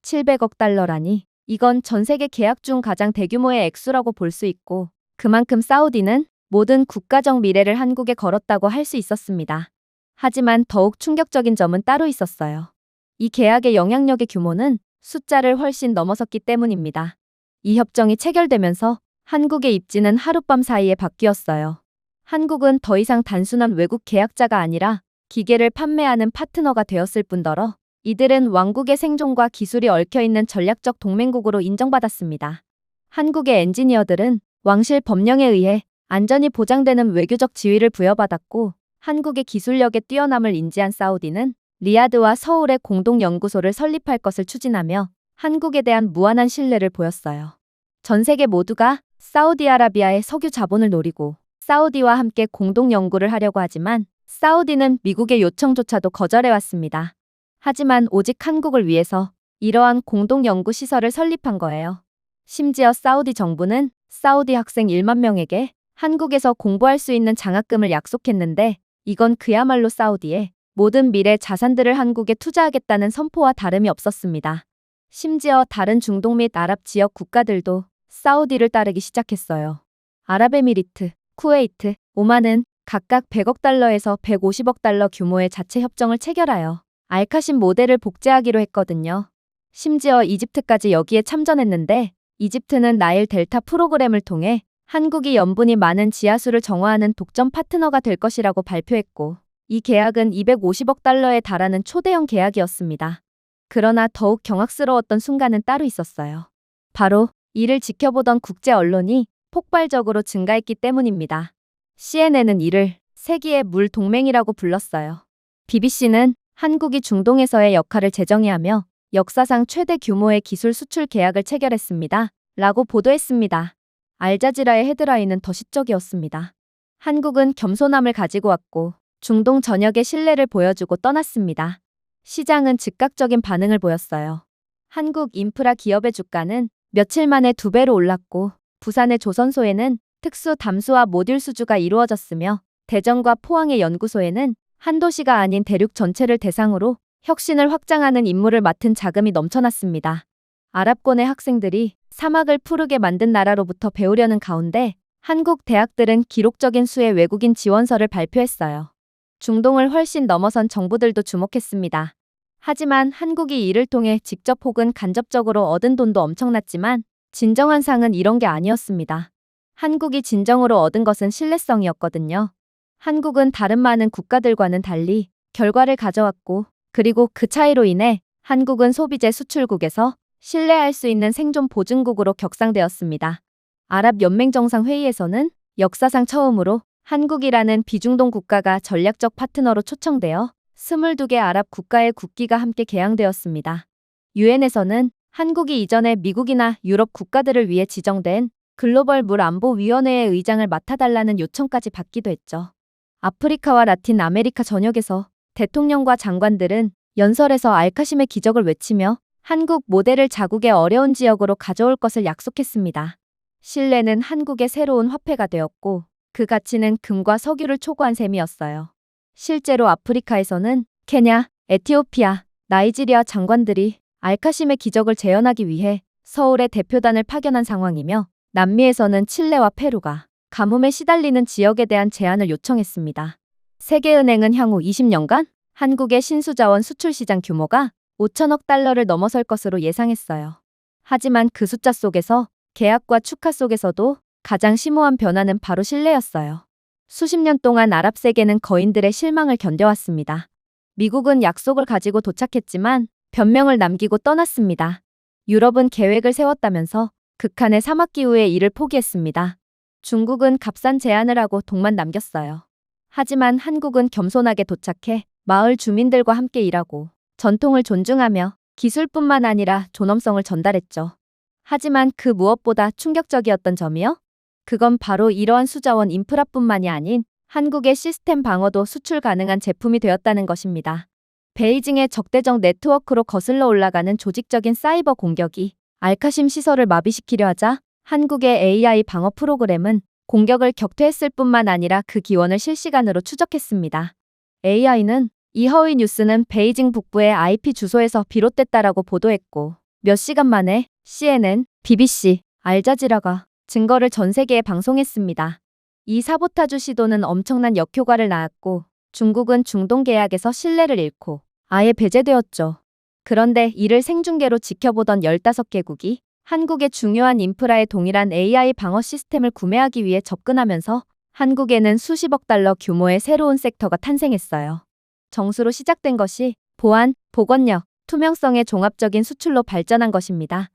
700억 달러라니 이건 전 세계 계약 중 가장 대규모의 액수라고 볼 수 있고 그만큼 사우디는 모든 국가적 미래를 한국에 걸었다고 할 수 있었습니다. 하지만 더욱 충격적인 점은 따로 있었어요. 이 계약의 영향력의 규모는 숫자를 훨씬 넘어섰기 때문입니다. 이 협정이 체결되면서 한국의 입지는 하룻밤 사이에 바뀌었어요. 한국은 더 이상 단순한 외국 계약자가 아니라 기계를 판매하는 파트너가 되었을 뿐더러 이들은 왕국의 생존과 기술이 얽혀있는 전략적 동맹국으로 인정받았습니다. 한국의 엔지니어들은 왕실 법령에 의해 안전이 보장되는 외교적 지위를 부여받았고 한국의 기술력의 뛰어남을 인지한 사우디는 리야드와 서울에 공동연구소를 설립할 것을 추진하며 한국에 대한 무한한 신뢰를 보였어요. 전 세계 모두가 사우디아라비아의 석유 자본을 노리고 사우디와 함께 공동연구를 하려고 하지만 사우디는 미국의 요청조차도 거절해왔습니다. 하지만 오직 한국을 위해서 이러한 공동연구시설을 설립한 거예요. 심지어 사우디 정부는 사우디 학생 1만 명에게 한국에서 공부할 수 있는 장학금을 약속했는데 이건 그야말로 사우디의 모든 미래 자산들을 한국에 투자하겠다는 선포와 다름이 없었습니다. 심지어 다른 중동 및 아랍 지역 국가들도 사우디를 따르기 시작했어요. 아랍에미리트, 쿠웨이트, 오만은 각각 100억 달러에서 150억 달러 규모의 자체 협정을 체결하여 알카심 모델을 복제하기로 했거든요. 심지어 이집트까지 여기에 참전했는데 이집트는 나일 델타 프로그램을 통해 한국이 염분이 많은 지하수를 정화하는 독점 파트너가 될 것이라고 발표했고 이 계약은 250억 달러에 달하는 초대형 계약이었습니다. 그러나 더욱 경악스러웠던 순간은 따로 있었어요. 바로 이를 지켜보던 국제 언론이 폭발적으로 증가했기 때문입니다. CNN은 이를 세기의 물 동맹이라고 불렀어요. BBC는 한국이 중동에서의 역할을 재정의하며 역사상 최대 규모의 기술 수출 계약을 체결했습니다. 라고 보도했습니다. 알자지라의 헤드라인은 더 시적이었습니다. 한국은 겸손함을 가지고 왔고 중동 전역의 신뢰를 보여주고 떠났습니다. 시장은 즉각적인 반응을 보였어요. 한국 인프라 기업의 주가는 며칠 만에 2배로 올랐고 부산의 조선소에는 특수 담수화 모듈 수주가 이루어졌으며 대전과 포항의 연구소에는 한 도시가 아닌 대륙 전체를 대상으로 혁신을 확장하는 임무를 맡은 자금이 넘쳐났습니다. 아랍권의 학생들이 사막을 푸르게 만든 나라로부터 배우려는 가운데 한국 대학들은 기록적인 수의 외국인 지원서를 발표했어요. 중동을 훨씬 넘어선 정부들도 주목했습니다. 하지만 한국이 이를 통해 직접 혹은 간접적으로 얻은 돈도 엄청났지만 진정한 상은 이런 게 아니었습니다. 한국이 진정으로 얻은 것은 신뢰성이었거든요. 한국은 다른 많은 국가들과는 달리 결과를 가져왔고 그리고 그 차이로 인해 한국은 소비재 수출국에서 신뢰할 수 있는 생존 보증국으로 격상되었습니다. 아랍연맹정상회의에서는 역사상 처음으로 한국이라는 비중동 국가가 전략적 파트너로 초청되어 22개 아랍 국가의 국기가 함께 개양되었습니다. 유엔에서는 한국이 이전에 미국이나 유럽 국가들을 위해 지정된 글로벌 물안보위원회의 의장을 맡아달라는 요청까지 받기도 했죠. 아프리카와 라틴 아메리카 전역에서 대통령과 장관들은 연설에서 알카심의 기적을 외치며 한국 모델을 자국의 어려운 지역으로 가져올 것을 약속했습니다. 신뢰는 한국의 새로운 화폐가 되었고 그 가치는 금과 석유를 초과한 셈이었어요. 실제로 아프리카에서는 케냐, 에티오피아, 나이지리아 장관들이 알카심의 기적을 재현하기 위해 서울에 대표단을 파견한 상황이며 남미에서는 칠레와 페루가 가뭄에 시달리는 지역에 대한 제안을 요청했습니다. 세계은행은 향후 20년간 한국의 신수자원 수출 시장 규모가 5천억 달러를 넘어설 것으로 예상했어요. 하지만 그 숫자 속에서 계약과 축하 속에서도 가장 심오한 변화는 바로 신뢰였어요. 수십 년 동안 아랍 세계는 거인들의 실망을 견뎌왔습니다. 미국은 약속을 가지고 도착했지만 변명을 남기고 떠났습니다. 유럽은 계획을 세웠다면서 극한의 사막기후에 이를 포기했습니다. 중국은 값싼 제안을 하고 동만 남겼어요. 하지만 한국은 겸손하게 도착해 마을 주민들과 함께 일하고 전통을 존중하며 기술뿐만 아니라 존엄성을 전달했죠. 하지만 그 무엇보다 충격적이었던 점이요? 그건 바로 이러한 수자원 인프라뿐만이 아닌 한국의 시스템 방어도 수출 가능한 제품이 되었다는 것입니다. 베이징의 적대적 네트워크로 거슬러 올라가는 조직적인 사이버 공격이 알카심 시설을 마비시키려 하자 한국의 AI 방어 프로그램은 공격을 격퇴했을 뿐만 아니라 그 기원을 실시간으로 추적했습니다. AI는 이 허위 뉴스는 베이징 북부의 IP 주소에서 비롯됐다라고 보도했고 몇 시간 만에 CNN, BBC, 알자지라가 증거를 전 세계에 방송했습니다. 이 사보타주 시도는 엄청난 역효과를 낳았고 중국은 중동 계약에서 신뢰를 잃고 아예 배제되었죠. 그런데 이를 생중계로 지켜보던 15개국이 한국의 중요한 인프라에 동일한 AI 방어 시스템을 구매하기 위해 접근하면서 한국에는 수십억 달러 규모의 새로운 섹터가 탄생했어요. 정수로 시작된 것이 보안, 보건력, 투명성의 종합적인 수출로 발전한 것입니다.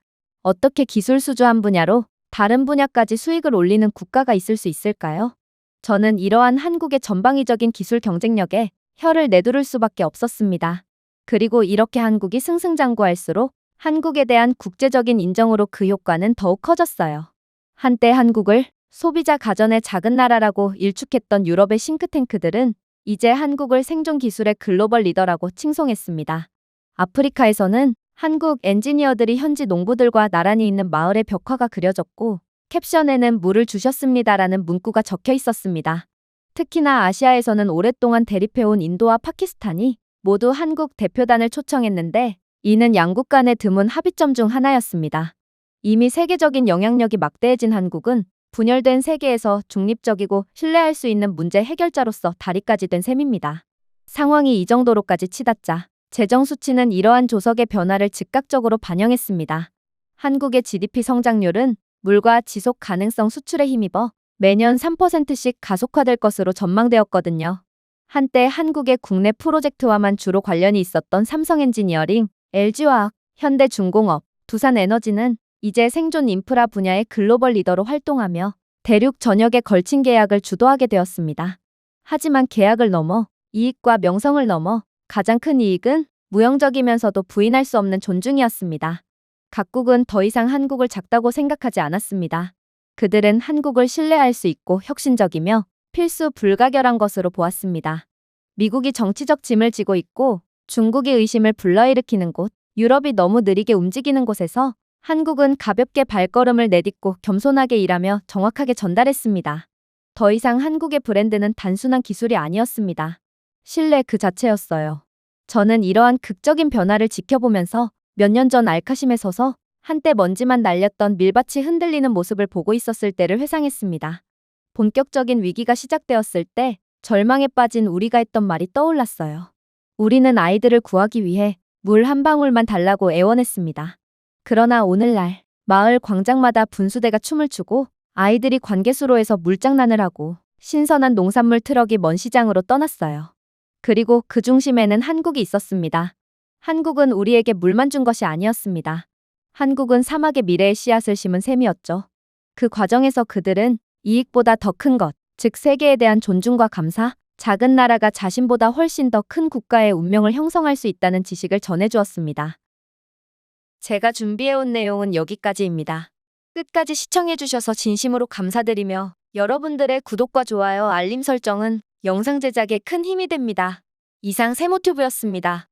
어떻게 기술 수주 한 분야로 다른 분야까지 수익을 올리는 국가가 있을 수 있을까요? 저는 이러한 한국의 전방위적인 기술 경쟁력에 혀를 내두를 수밖에 없었습니다. 그리고 이렇게 한국이 승승장구할수록 한국에 대한 국제적인 인정으로 그 효과는 더욱 커졌어요. 한때 한국을 소비자 가전의 작은 나라라고 일축했던 유럽의 싱크탱크들은 이제 한국을 생존 기술의 글로벌 리더라고 칭송했습니다. 아프리카에서는 한국 엔지니어들이 현지 농부들과 나란히 있는 마을의 벽화가 그려졌고 캡션에는 물을 주셨습니다라는 문구가 적혀 있었습니다. 특히나 아시아에서는 오랫동안 대립해온 인도와 파키스탄이 모두 한국 대표단을 초청했는데 이는 양국 간의 드문 합의점 중 하나였습니다. 이미 세계적인 영향력이 막대해진 한국은 분열된 세계에서 중립적이고 신뢰할 수 있는 문제 해결자로서 다리까지 된 셈입니다. 상황이 이 정도로까지 치닫자 재정 수치는 이러한 조석의 변화를 즉각적으로 반영했습니다. 한국의 GDP 성장률은 물과 지속 가능성 수출에 힘입어 매년 3%씩 가속화될 것으로 전망되었거든요. 한때 한국의 국내 프로젝트와만 주로 관련이 있었던 삼성엔지니어링, LG화학, 현대중공업, 두산에너지는 이제 생존 인프라 분야의 글로벌 리더로 활동하며 대륙 전역에 걸친 계약을 주도하게 되었습니다. 하지만 계약을 넘어 이익과 명성을 넘어 가장 큰 이익은 무형적이면서도 부인할 수 없는 존중이었습니다. 각국은 더 이상 한국을 작다고 생각하지 않았습니다. 그들은 한국을 신뢰할 수 있고 혁신적이며 필수 불가결한 것으로 보았습니다. 미국이 정치적 짐을 지고 있고 중국이 의심을 불러일으키는 곳, 유럽이 너무 느리게 움직이는 곳에서 한국은 가볍게 발걸음을 내딛고 겸손하게 일하며 정확하게 전달했습니다. 더 이상 한국의 브랜드는 단순한 기술이 아니었습니다. 신뢰 그 자체였어요. 저는 이러한 극적인 변화를 지켜보면서 몇 년 전 알카심에 서서 한때 먼지만 날렸던 밀밭이 흔들리는 모습을 보고 있었을 때를 회상했습니다. 본격적인 위기가 시작되었을 때 절망에 빠진 우리가 했던 말이 떠올랐어요. 우리는 아이들을 구하기 위해 물 한 방울만 달라고 애원했습니다. 그러나 오늘날 마을 광장마다 분수대가 춤을 추고 아이들이 관계수로에서 물장난을 하고 신선한 농산물 트럭이 먼 시장으로 떠났어요. 그리고 그 중심에는 한국이 있었습니다. 한국은 우리에게 물만 준 것이 아니었습니다. 한국은 사막의 미래의 씨앗을 심은 셈이었죠. 그 과정에서 그들은 이익보다 더 큰 것, 즉 세계에 대한 존중과 감사, 작은 나라가 자신보다 훨씬 더 큰 국가의 운명을 형성할 수 있다는 지식을 전해주었습니다. 제가 준비해온 내용은 여기까지입니다. 끝까지 시청해주셔서 진심으로 감사드리며 여러분들의 구독과 좋아요, 알림 설정은 영상 제작에 큰 힘이 됩니다. 이상 세모튜브였습니다.